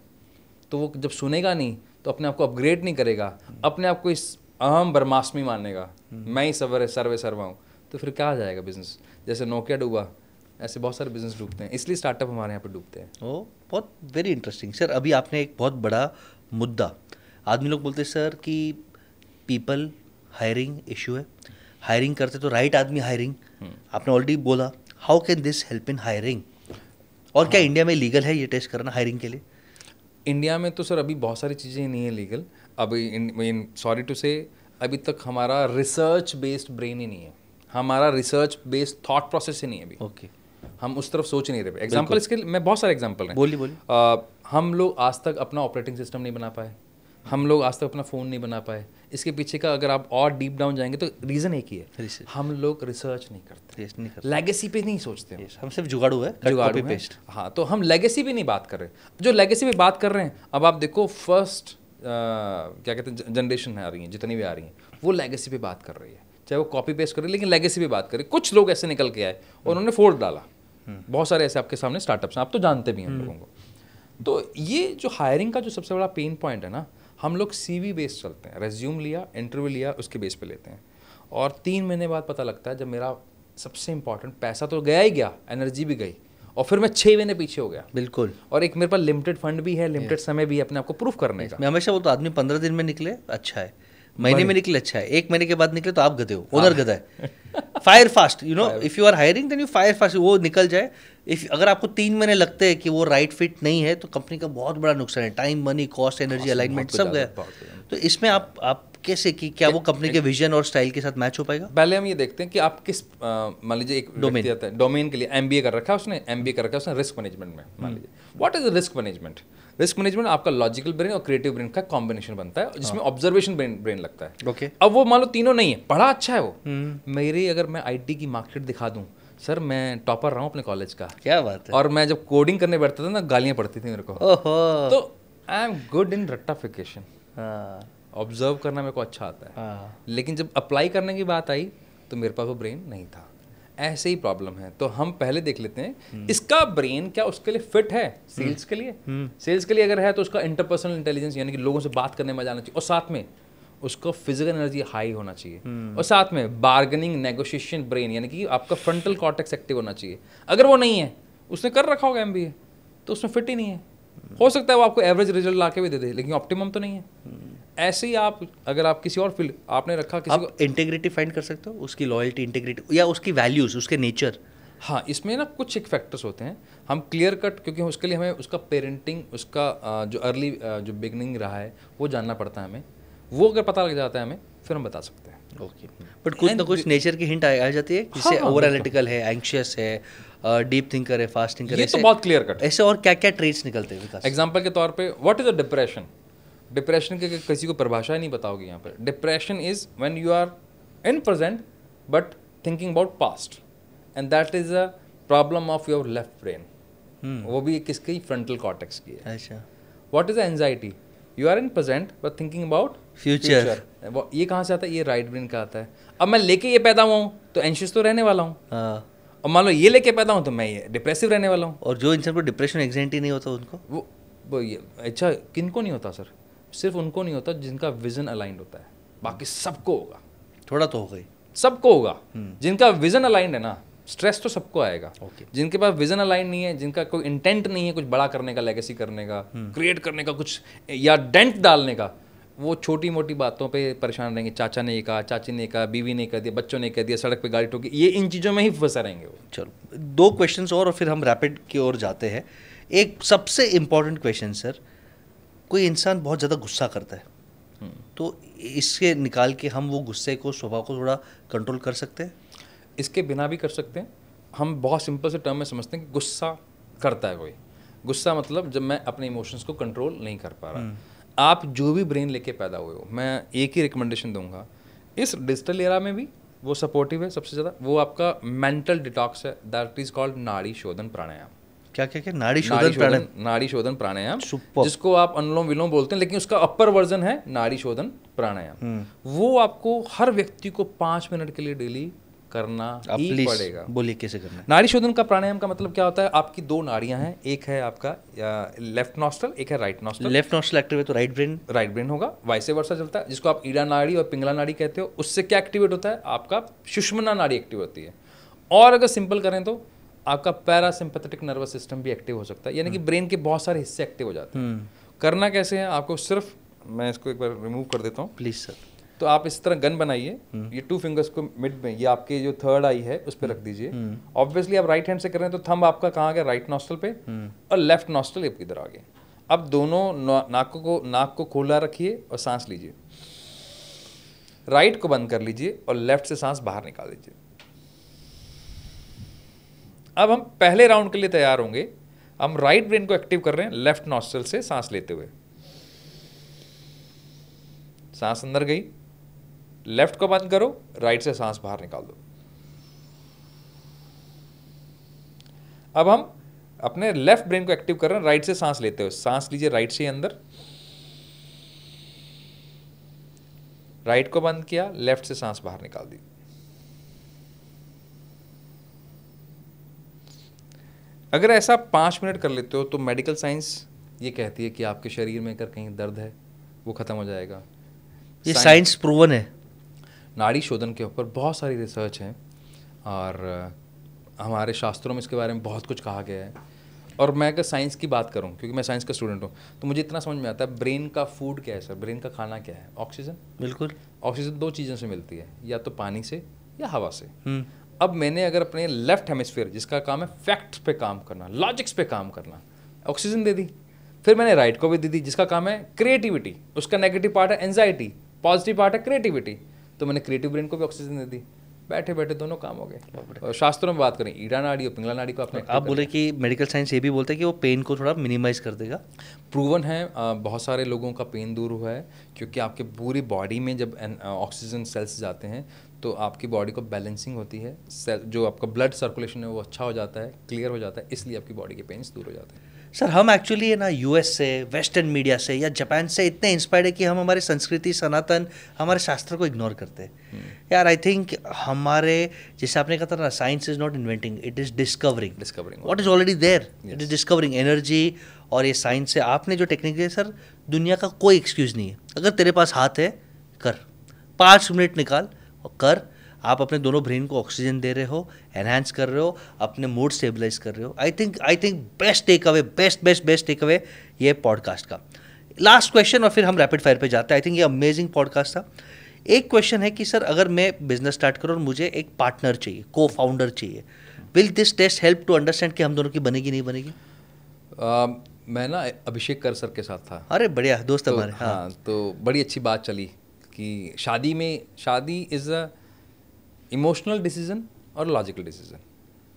Speaker 1: तो वो जब सुनेगा नहीं तो अपने आप को अपग्रेड नहीं करेगा, अपने आप को इस अहम ब्रह्मास्मि मानेगा, मैं ही सर्वे सर्वा हूँ, तो फिर क्या आ जाएगा बिजनेस। जैसे नोकिया डूबा, ऐसे बहुत सारे बिजनेस डूबते हैं, इसलिए स्टार्टअप हमारे यहाँ पे डूबते हैं।
Speaker 2: ओ, बहुत वेरी इंटरेस्टिंग सर। अभी आपने एक बहुत बड़ा मुद्दा, आदमी लोग बोलते हैं सर कि पीपल हायरिंग इशू है, हायरिंग करते तो राइट आदमी हायरिंग, आपने ऑलरेडी बोला, how can this help in hiring? और क्या इंडिया में लीगल है ये टेस्ट करना हायरिंग के लिए?
Speaker 1: इंडिया में तो सर अभी बहुत सारी चीज़ें नहीं है लीगल। अभी सॉरी टू से, अभी तक हमारा रिसर्च बेस्ड ब्रेन ही नहीं है, हमारा रिसर्च बेस्ड थॉट प्रोसेस ही नहीं है अभी।
Speaker 2: ओके,
Speaker 1: हम उस तरफ सोच नहीं रहे। एग्जाम्पल इसके मैं बहुत सारे एग्जाम्पल हैं।
Speaker 2: बोलिए।
Speaker 1: हम लोग आज तक अपना ऑपरेटिंग सिस्टम नहीं बना पाए, हम लोग आज तक अपना फ़ोन नहीं बना पाए। इसके पीछे का अगर आप और डीप डाउन जाएंगे तो रीज़न एक ही है, हम लोग रिसर्च नहीं करते, लेगेसी पे नहीं सोचते।
Speaker 2: हम सिर्फ जुगाड़ू है, कॉपी पेस्ट।
Speaker 1: हाँ, तो हम लेगेसी पे नहीं बात कर रहे। जो लेगेसी पे बात कर रहे हैं, अब आप देखो फर्स्ट क्या कहते हैं जनरेशन आ रही है, जितनी भी आ रही हैं, वो लेगेसी पे बात कर रही है, चाहे वो कॉपी पेस्ट कर रही है, लेकिन लेगेसी पे बात कर रही है। कुछ लोग ऐसे निकल के आए और उन्होंने फोड़ डाला। बहुत सारे ऐसे आपके सामने स्टार्टअप्स हैं, आप तो जानते भी हैं लोगों को। तो ये जो हायरिंग का जो सबसे बड़ा पेन पॉइंट है ना, हम लोग CV बेस्ड चलते हैं, रेज्यूम लिया, इंटरव्यू लिया, उसके बेस पे लेते हैं, और 3 महीने बाद पता लगता है जब मेरा सबसे इंपॉर्टेंट पैसा तो गया ही गया, एनर्जी भी गई, और फिर मैं 6 महीने पीछे हो गया।
Speaker 2: बिल्कुल।
Speaker 1: और एक मेरे पास लिमिटेड फंड भी है, लिमिटेड समय भी है अपने आप को प्रूफ करने का।
Speaker 2: मैं हमेशा बोलता हूँ, आदमी 15 दिन में निकले अच्छा है, महीने में निकले अच्छा है, 1 महीने के बाद निकले तो आप गधे हो, ओनर गधा है। Fire fast, you know, if you are hiring then you fire fast, वो निकल जाए। इफ अगर आपको 3 महीने लगते हैं कि वो राइट फिट नहीं है, तो कंपनी का बहुत बड़ा नुकसान है, time, money, cost, energy, alignment सब गया। तो इसमें आप कैसे कि क्या वो कंपनी के विजन और स्टाइल के साथ मैच हो पाएगा?
Speaker 1: पहले हम ये देखते हैं कि आप किस, मान लीजिए एक व्यक्ति आता है डोमेन के लिए, MBA कर रखा है उसने, MBA कर रखा है उसने रिस्क मैनेजमेंट में, मान लीजिए। What is risk management? Risk management आपका लॉजिकल ब्रेन और क्रिएटिव ब्रेन का कॉम्बिनेशन बनता है, जिसमें ऑब्जर्वेशन ब्रेन लगता है।
Speaker 2: ओके।
Speaker 1: अब वो मान लो तीनों नहीं है, पढ़ा अच्छा है वो, मेरी अगर मैं IT की मार्कशीट दिखा दूं, सर मैं टॉपर रहा हूँ अपने कॉलेज का,
Speaker 2: क्या बात है।
Speaker 1: और मैं जब कोडिंग करने बैठता था ना, गालियाँ पड़ती थी मेरे को।
Speaker 2: ओहो।
Speaker 1: तो आई एम गुड इन रट्टाफिकेशन, ऑब्जर्व करना मेरे को अच्छा आता है, लेकिन जब अप्लाई करने की बात आई तो मेरे पास वो ब्रेन नहीं था। ऐसे ही प्रॉब्लम है। तो हम पहले देख लेते हैं इसका ब्रेन क्या उसके लिए फिट है सेल्स के लिए। सेल्स के लिए अगर है तो उसका इंटरपर्सनल इंटेलिजेंस, यानी कि लोगों से बात करने में जाना चाहिए, और साथ में उसको फिजिकल एनर्जी हाई होना चाहिए, और साथ में बार्गेनिंग नेगोशिएशन ब्रेन, यानी कि आपका फ्रंटल कॉर्टेक्स एक्टिव होना चाहिए। अगर वो नहीं है, उसने कर रखा होगा MBA, तो उसमें फिट ही नहीं है। हो सकता है वो आपको एवरेज रिजल्ट ला के भी दे दे, लेकिन ऑप्टिमम तो नहीं है। ऐसे ही आप अगर आप किसी और फील्ड आपने रखा, किसी
Speaker 2: आप इंटीग्रिटी फाइंड कर सकते हो, उसकी लॉयल्टी, इंटीग्रिटी, या उसकी वैल्यूज, उसके नेचर,
Speaker 1: हाँ, इसमें ना कुछ एक फैक्टर्स होते हैं, हम क्लियर कट, क्योंकि उसके लिए हमें उसका पेरेंटिंग, उसका जो अर्ली जो बिगनिंग रहा है वो जानना पड़ता है हमें। वो अगर पता लग जाता है हमें, फिर हम बता सकते हैं।
Speaker 2: ओके, बट कुछ ना कुछ नेचर की हिंट आ जाती है, जैसे
Speaker 1: हाँ,
Speaker 2: ओवर एनालिटिकल है, एंग्शियस है, डीप थिंकर है, फास्ट थिंकर है,
Speaker 1: ये तो बहुत क्लियर कट है।
Speaker 2: ऐसे और क्या क्या ट्रेट्स निकलते हैं विकास?
Speaker 1: एग्जाम्पल के तौर पे what is a depression? Depression के किसी को परिभाषा ही नहीं बताओगे यहाँ पर। Depression is when you are in present but thinking about past, and that is a problem of your left brain. वो भी किसकी? फ्रंटल कॉर्टेक्स की है।
Speaker 2: अच्छा,
Speaker 1: what is anxiety? You are in present but thinking about
Speaker 2: future.
Speaker 1: ये कहाँ से आता है? ये राइट ब्रेन का आता है। अब मैं लेके ये पैदा हुआ हूँ तो एंशियस तो रहने वाला हूँ,
Speaker 2: हाँ,
Speaker 1: और मान लो ये लेके पैदा हूँ तो मैं ये डिप्रेसिव रहने वाला हूँ।
Speaker 2: और जो इंसान को डिप्रेशन एंग्जाइटी नहीं होता उनको?
Speaker 1: वो ये अच्छा, किनको नहीं होता सर? सिर्फ उनको नहीं होता जिनका विजन अलाइंड होता है, बाकी सबको होगा।
Speaker 2: थोड़ा तो हो गई।
Speaker 1: सबको होगा। जिनका विजन अलाइंड है ना, स्ट्रेस तो सबको आएगा।
Speaker 2: Okay.
Speaker 1: जिनके पास विजन अलाइंड नहीं है, जिनका कोई इंटेंट नहीं है कुछ बड़ा करने का, लेगेसी करने का, क्रिएट करने का कुछ, या डेंट डालने का, वो छोटी मोटी बातों पे परेशान रहेंगे। चाचा ने ये कहा, चाची ने कहा, बीवी ने कह दिया, बच्चों ने कह दिया, सड़क पे गाड़ी ठोकी, ये इन चीज़ों में ही फंसे रहेंगे वो।
Speaker 2: चलो 2 क्वेश्चंस और फिर हम रैपिड की ओर जाते हैं। एक सबसे इम्पॉर्टेंट क्वेश्चन सर, कोई इंसान बहुत ज़्यादा गुस्सा करता है, तो इससे निकाल के हम वो गुस्से को, स्वभाव को थोड़ा कंट्रोल कर सकते हैं?
Speaker 1: इसके बिना भी कर सकते हैं। हम बहुत सिंपल से टर्म में समझते हैं कि गुस्सा करता है कोई। गुस्सा मतलब जब मैं अपने इमोशंस को कंट्रोल नहीं कर पा रहा। आप जो भी ब्रेन लेके पैदा हुए हो, मैं एक ही रिकमेंडेशन दूंगा, इस डिजिटल एरा में भी वो सपोर्टिव है सबसे ज़्यादा, वो आपका मेंटल डिटॉक्स है, दैट इज कॉल्ड नाड़ी शोधन प्राणायाम।
Speaker 2: क्या क्या क्या? नाड़ी शोधन प्राणायाम?
Speaker 1: नाड़ी शोधन प्राणायाम,
Speaker 2: Superb.
Speaker 1: जिसको आप अनुलोम विलोम बोलते हैं, लेकिन उसका अपर वर्जन है नाड़ी शोधन प्राणायाम। वो आपको हर व्यक्ति को 5 मिनट के लिए डेली करना ही पड़ेगा।
Speaker 2: बोलिए कैसे करना है?
Speaker 1: नाड़ी शोधन का प्राणायाम का मतलब क्या होता है? आपकी 2 नाड़ियां हैं, एक है आपका लेफ्ट नॉस्ट्रल, एक है right nostril.
Speaker 2: Left nostril active है तो राइट ब्रेन
Speaker 1: होगा, वाइसे वर्सा चलता है, जिसको आप ईड़ा नाड़ी और पिंगला नाड़ी कहते हो। उससे क्या एक्टिवेट होता है? आपका सुषुम्ना नाड़ी एक्टिव होती है। और अगर सिंपल करें तो आपका पैरासिम्पैथेटिक नर्वस सिस्टम भी एक्टिव हो सकता है, यानी कि ब्रेन के बहुत सारे हिस्से एक्टिव हो जाते हैं। करना कैसे है? आपको सिर्फ, मैं इसको एक बार रिमूव कर देता हूँ
Speaker 2: प्लीज सर।
Speaker 1: तो आप इस तरह गन बनाइए, ये 2 फिंगर्स को मिड में, ये आपके जो थर्ड आई है उस पर रख दीजिए। ऑब्वियसली आप राइट हैंड से कर रहे हैं तो थंब आपका कहाँ आ गया? राइट नॉस्ट्रल पे, और लेफ्ट नॉस्ट्रल इधर आ गया। अब दोनों नाक को खोला रखिए और सांस लीजिए। राइट को बंद कर लीजिए और लेफ्ट से सांस बाहर निकाल लीजिए। अब हम पहले राउंड के लिए तैयार होंगे। हम राइट ब्रेन को एक्टिव कर रहे हैं लेफ्ट नॉस्ट्रल से सांस लेते हुए। सांस अंदर गई, लेफ्ट को बंद करो, राइट से सांस बाहर निकाल दो। अब हम अपने लेफ्ट ब्रेन को एक्टिव कर रहे हैं राइट से सांस लेते हुए। सांस लीजिए राइट से अंदर, राइट को बंद किया, लेफ्ट से सांस बाहर निकाल दी। अगर ऐसा 5 मिनट कर लेते हो तो मेडिकल साइंस ये कहती है कि आपके शरीर में अगर कहीं दर्द है वो खत्म हो जाएगा।
Speaker 2: ये साइंस प्रूवन है।
Speaker 1: नाड़ी शोधन के ऊपर बहुत सारी रिसर्च है और हमारे शास्त्रों में इसके बारे में बहुत कुछ कहा गया है। और मैं अगर साइंस की बात करूं, क्योंकि मैं साइंस का स्टूडेंट हूं, तो मुझे इतना समझ में आता है ब्रेन का फूड क्या है सर, ब्रेन का खाना क्या है? ऑक्सीजन।
Speaker 2: बिल्कुल।
Speaker 1: ऑक्सीजन 2 चीज़ों से मिलती है, या तो पानी से या हवा से। अब मैंने अगर अपने लेफ्ट हेमिस्फीयर, जिसका काम है फैक्ट्स पे काम करना, लॉजिक्स पे काम करना, ऑक्सीजन दे दी। फिर मैंने राइट को भी दे दी, जिसका काम है क्रिएटिविटी, उसका नेगेटिव पार्ट है एंजाइटी, पॉजिटिव पार्ट है क्रिएटिविटी, तो मैंने क्रिएटिव ब्रेन को भी ऑक्सीजन दे दी। बैठे बैठे दोनों काम हो गए। और शास्त्रों में बात करें, ईड़ा नाड़ी और पिंगला नाड़ी को आपने,
Speaker 2: आप बोले कि मेडिकल साइंस ये भी बोलता है कि वो पेन को थोड़ा मिनिमाइज कर देगा।
Speaker 1: प्रूवन है, बहुत सारे लोगों का पेन दूर हुआ है, क्योंकि आपके पूरी बॉडी में जब ऑक्सीजन सेल्स जाते हैं तो आपकी बॉडी को बैलेंसिंग होती है, जो आपका ब्लड सर्कुलेशन है वो अच्छा हो जाता है, क्लियर हो जाता है, इसलिए आपकी बॉडी के पेन्स दूर हो जाते हैं।
Speaker 2: सर हम एक्चुअली है ना यूएस से, वेस्टर्न मीडिया से या जापान से इतने इंस्पायर्ड है कि हम हमारी संस्कृति, सनातन, हमारे शास्त्र को इग्नोर करते हैं। यार आई थिंक हमारे, जैसे आपने कहा था ना, science is not inventing, it is discovering what is already there. It is discovering energy. और ये साइंस से आपने जो टेक्निक है सर, दुनिया का कोई एक्सक्यूज़ नहीं है। अगर तेरे पास हाथ है, कर 5 मिनट निकाल और कर। आप अपने दोनों ब्रेन को ऑक्सीजन दे रहे हो, एनहांस कर रहे हो, अपने मूड स्टेबलाइज कर रहे हो। I think best takeaway, best takeaway ये पॉडकास्ट का। लास्ट क्वेश्चन और फिर हम रैपिड फायर पे जाते हैं। आई थिंक ये अमेजिंग पॉडकास्ट था। एक क्वेश्चन है कि सर अगर मैं बिजनेस स्टार्ट करूँ और मुझे एक पार्टनर चाहिए, को फाउंडर चाहिए, will this test help to understand कि हम दोनों की बनेगी नहीं बनेगी?
Speaker 1: मैं ना अभिषेक कर सर के साथ था।
Speaker 2: अरे बढ़िया दोस्त
Speaker 1: तो
Speaker 2: हमारे।
Speaker 1: हाँ, तो बड़ी अच्छी बात चली कि शादी इज़ अ इमोशनल डिसीजन और लॉजिकल डिसीजन।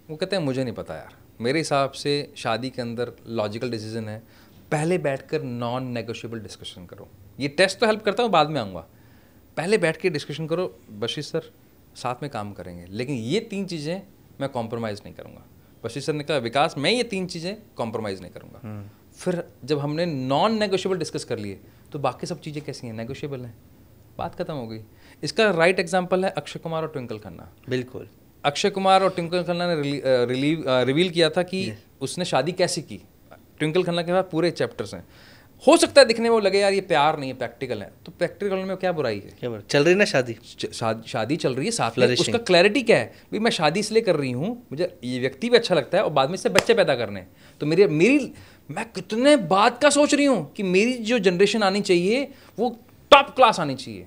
Speaker 1: वो कहते हैं मुझे नहीं पता यार, मेरे हिसाब से शादी के अंदर लॉजिकल डिसीजन है, पहले बैठकर नॉन नेगोशिएबल डिस्कशन करो। ये टेस्ट तो हेल्प करता हूँ, बाद में आऊँगा। पहले बैठ के डिस्कशन करो, बशीर सर साथ में काम करेंगे, लेकिन ये 3 चीज़ें मैं कॉम्प्रोमाइज़ नहीं करूँगा। बशीर सर ने कहा विकास मैं ये 3 चीज़ें कॉम्प्रोमाइज़ नहीं करूँगा। फिर जब हमने नॉन नेगोशिएबल डिस्कस कर लिए तो बाकी सब चीज़ें कैसी हैं, नेगोशिएबल हैं, बात खत्म हो गई। इसका राइट एग्जांपल है अक्षय कुमार और ट्विंकल खन्ना।
Speaker 2: बिल्कुल।
Speaker 1: अक्षय कुमार और ट्विंकल खन्ना ने रिवील किया था कि उसने शादी कैसे की। ट्विंकल खन्ना के बाद पूरे चैप्टर्स हैं। हो सकता है दिखने में वो लगे यार ये प्यार नहीं है, प्रैक्टिकल है, तो प्रैक्टिकल में क्या बुराई है?
Speaker 2: क्या बात, चल रही ना शादी?
Speaker 1: शादी चल रही है, साथ में उसका क्लैरिटी क्या है, भाई मैं शादी इसलिए कर रही हूँ, मुझे ये व्यक्ति भी अच्छा लगता है और बाद में इससे बच्चे पैदा करने हैं। तो मैं कितने बात का सोच रही हूँ कि मेरी जो जनरेशन आनी चाहिए वो टॉप क्लास आनी चाहिए,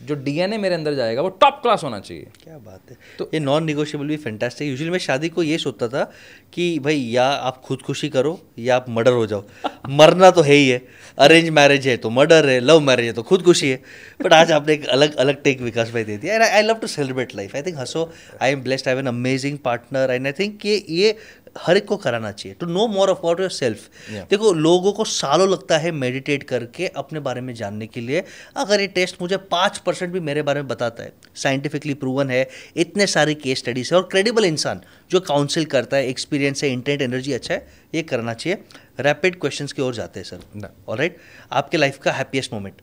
Speaker 1: जो डीएनए मेरे अंदर जाएगा वो टॉप क्लास होना चाहिए।
Speaker 2: क्या बात है। तो ये नॉन निगोशिएबल भी फैंटास्टिक। यूजुअली मैं शादी को ये सोचता था कि भाई या आप खुदकुशी करो या आप मर्डर हो जाओ। मरना तो है ही है, अरेंज मैरिज है तो मर्डर है, लव मैरिज है तो खुदकुशी है। बट आज आपने एक अलग अलग टेक विकास भाई दे दिया। And I love to celebrate life. I think हसो I am blessed, I have an amazing partner and I think ये हर एक को कराना चाहिए to know more about yourself. देखो लोगों को सालों लगता है मेडिटेट करके अपने बारे में जानने के लिए। अगर ये टेस्ट मुझे 5% भी मेरे बारे में बताता है, साइंटिफिकली प्रूवन है, इतने सारी केस स्टडीज है और क्रेडिबल इंसान जो काउंसिल करता है, एक्सपीरियंस है, इंटेंट, एनर्जी अच्छा है, ये करना चाहिए। रैपिड क्वेश्चंस की ओर जाते हैं सर। ऑलराइट, आपके लाइफ का हैप्पीएस्ट मोमेंट?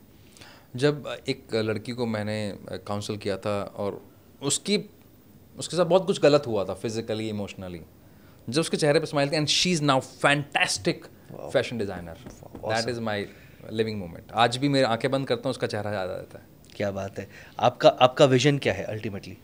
Speaker 1: जब एक लड़की को मैंने काउंसिल किया था और उसके साथ बहुत कुछ गलत हुआ था, फिजिकली, इमोशनली, जब उसके चेहरे पे स्माइल थी and she is now fantastic fashion designer. That is my living moment. आज भी मेरे आंखें बंद करता हूँ, उसका चेहरा याद आ जाता है।
Speaker 2: क्या बात है। आपका विजन क्या है ultimately?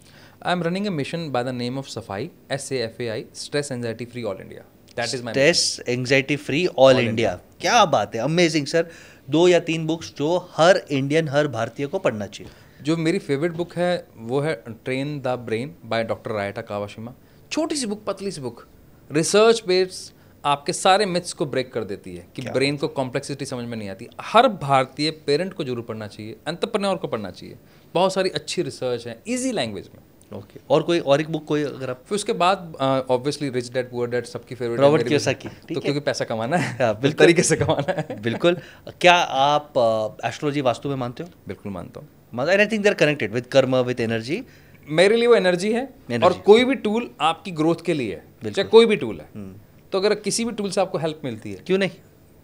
Speaker 1: I am running A mission by the name of सफाई, SAFAI, stress anxiety free all India. That is my
Speaker 2: stress anxiety free all India. क्या बात है, अमेजिंग सर। 2 या 3 बुक्स जो हर इंडियन, हर भारतीय को पढ़ना चाहिए।
Speaker 1: जो मेरी फेवरेट बुक है वो है train the brain by doctor Ryuta Kawashima. छोटी सी बुक, पतली सी बुक, रिसर्च बेस्ड, आपके सारे मिथ्स को ब्रेक कर देती है कि ब्रेन को कॉम्प्लेक्सिटी समझ में नहीं आती। हर भारतीय पेरेंट को जरूर पढ़ना चाहिए, एंटरप्रेन्योर को पढ़ना चाहिए। बहुत सारी अच्छी रिसर्च है इजी लैंग्वेज में।
Speaker 2: ओके, और एक बुक कोई अगर आप?
Speaker 1: फिर उसके बाद obviously rich dad poor dad सबकी फेवरेट है,
Speaker 2: रॉबर्ट कियोसाकी।
Speaker 1: तो क्योंकि पैसा कमाना है,
Speaker 2: बिल्कुल
Speaker 1: तरीके से कमाना है।
Speaker 2: बिल्कुल। क्या आप एस्ट्रोलॉजी, वास्तु में मानते हो?
Speaker 1: बिल्कुल मानता हूँ।
Speaker 2: मतलब I think they are connected with karma, with energy.
Speaker 1: मेरे लिए वो एनर्जी है और कोई भी टूल आपकी ग्रोथ के लिए है, चाहे कोई भी टूल है। तो अगर किसी भी टूल से आपको हेल्प मिलती है,
Speaker 2: क्यों नहीं,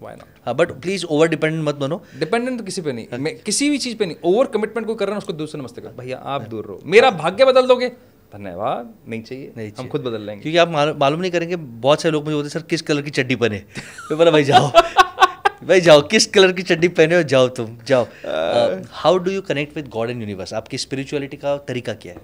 Speaker 1: व्हाई नॉट।
Speaker 2: हाँ, बट प्लीज ओवर डिपेंडेंट मत बनो।
Speaker 1: डिपेंडेंट किसी पे नहीं, मैं किसी भी चीज पे नहीं। ओवर कमिटमेंट कोई कर रहा है उसको दूसरे नमस्ते कर, भैया आप दूर रहो, मेरा भाग्य बदल दोगे, धन्यवाद, नहीं चाहिए, हम खुद बदल लेंगे।
Speaker 2: क्योंकि आप मालूम नहीं करेंगे। बहुत सारे लोग मुझे बोलते सर किस कलर की चड्डी पहने, मैं बोला भाई जाओ भाई जाओ, किस कलर की चड्डी पहने हो, जाओ तुम जाओ। How do you connect with God and universe? आपकी स्पिरिचुअलिटी का तरीका क्या है?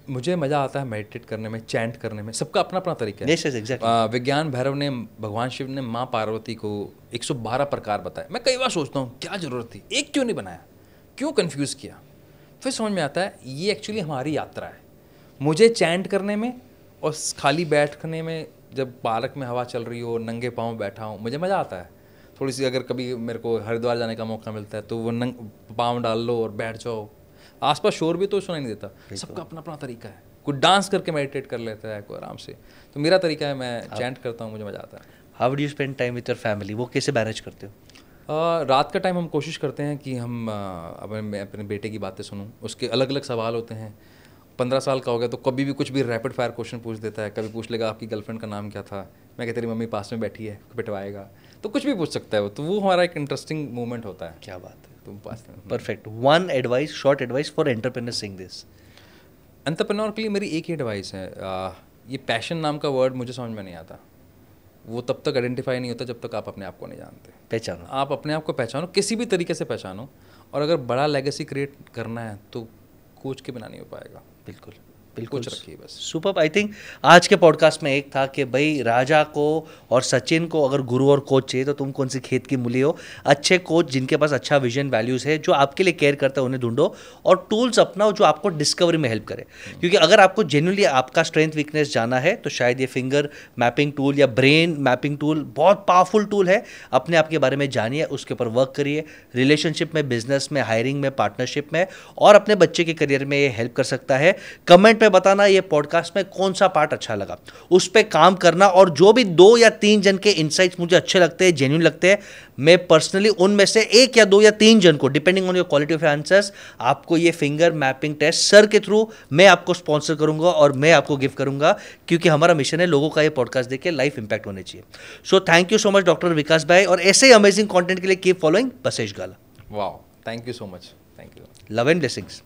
Speaker 1: मुझे मज़ा आता है मेडिटेट करने में, चैंट करने में। सबका अपना अपना तरीका है।
Speaker 2: Yes, exactly.
Speaker 1: विज्ञान भैरव ने, भगवान शिव ने माँ पार्वती को 112 प्रकार बताए। मैं कई बार सोचता हूँ क्या ज़रूरत थी, एक क्यों नहीं बनाया, क्यों कंफ्यूज किया? फिर समझ में आता है ये एक्चुअली हमारी यात्रा है। मुझे चैंट करने में और खाली बैठने में, जब पार्क में हवा चल रही हो, नंगे पाँव बैठा हूँ, मुझे मज़ा आता है। थोड़ी सी अगर कभी मेरे को हरिद्वार जाने का मौका मिलता है तो वो पाँव डाल लो और बैठ जाओ, आसपास शोर भी तो सुनाई नहीं देता। सबका अपना अपना तरीका है। कोई डांस करके मेडिटेट कर लेता है, कोई आराम से। तो मेरा तरीका है, मैं चैंट करता हूँ, मुझे मज़ा आता है।
Speaker 2: How do you spend time with your family? वो कैसे मैनेज करते हो?
Speaker 1: रात का टाइम हम कोशिश करते हैं कि हम अपने बेटे की बातें सुनूं। उसके अलग अलग सवाल होते हैं। 15 साल का हो गया तो कभी भी कुछ भी रैपिड फायर क्वेश्चन पूछ देता है। कभी पूछ लेगा आपकी गर्लफ्रेंड का नाम क्या था, मैं कहती तेरी मम्मी पास में बैठी है, पिटवाएगा। तो कुछ भी पूछ सकता है वो, तो वो हमारा एक इंटरेस्टिंग मोमेंट होता है।
Speaker 2: क्या बात है,
Speaker 1: तुम पास में।
Speaker 2: Perfect. One advice, short advice for entrepreneurs seeing this.
Speaker 1: Entrepreneur के लिए मेरी एक ही एडवाइस है, ये पैशन नाम का वर्ड मुझे समझ में नहीं आता। वो तब तक आइडेंटिफाई नहीं होता जब तक आप अपने आप को नहीं जानते।
Speaker 2: पहचानो,
Speaker 1: आप अपने आप को पहचानो, किसी भी तरीके से पहचानो। और अगर बड़ा लेगेसी क्रिएट करना है तो कोच के बिना नहीं हो पाएगा।
Speaker 2: बिल्कुल। बिल्कुल
Speaker 1: कुछ रखिए बस।
Speaker 2: सुपर। आई थिंक आज के पॉडकास्ट में एक था कि भाई राजा को और सचिन को अगर गुरु और कोच चाहिए तो तुम कौन सी खेत की मूली हो। अच्छे कोच जिनके पास अच्छा विजन वैल्यूज़ है, जो आपके लिए केयर करता है, उन्हें ढूंढो और टूल्स अपनाओ जो आपको डिस्कवरी में हेल्प करे। क्योंकि अगर आपको जेन्युइनली आपका स्ट्रेंथ वीकनेस जाना है तो शायद ये फिंगर मैपिंग टूल या ब्रेन मैपिंग टूल बहुत पावरफुल टूल है। अपने आप के बारे में जानिए, उसके ऊपर वर्क करिए, रिलेशनशिप में, बिजनेस में, हायरिंग में, पार्टनरशिप में, और अपने बच्चे के करियर में ये हेल्प कर सकता है। कमेंट में बताना ये पॉडकास्ट में कौन सा पार्ट अच्छा लगा, उस पर काम करना। और जो भी 2 या 3 जन के इनसाइट्स मुझे अच्छे लगते हैं, जेन्युइन लगते हैं, मैं पर्सनली उनमें से 1 या 2 या 3 जन को, depending on your quality of answers, आपको ये फिंगर मैपिंग टेस्ट सर के थ्रू मैं आपको स्पॉन्सर करूंगा और मैं आपको गिफ्ट करूंगा। क्योंकि हमारा मिशन है लोगों का ये पॉडकास्ट देख के लाइफ इंपैक्ट होने चाहिए। So thank you so much doctor Vikas भाई, और ऐसे ही अमेजिंग कंटेंट के लिए कीप फॉलोइंग बसेश गाला।
Speaker 1: Wow, thank you so much, thank you.
Speaker 2: Love and blessings.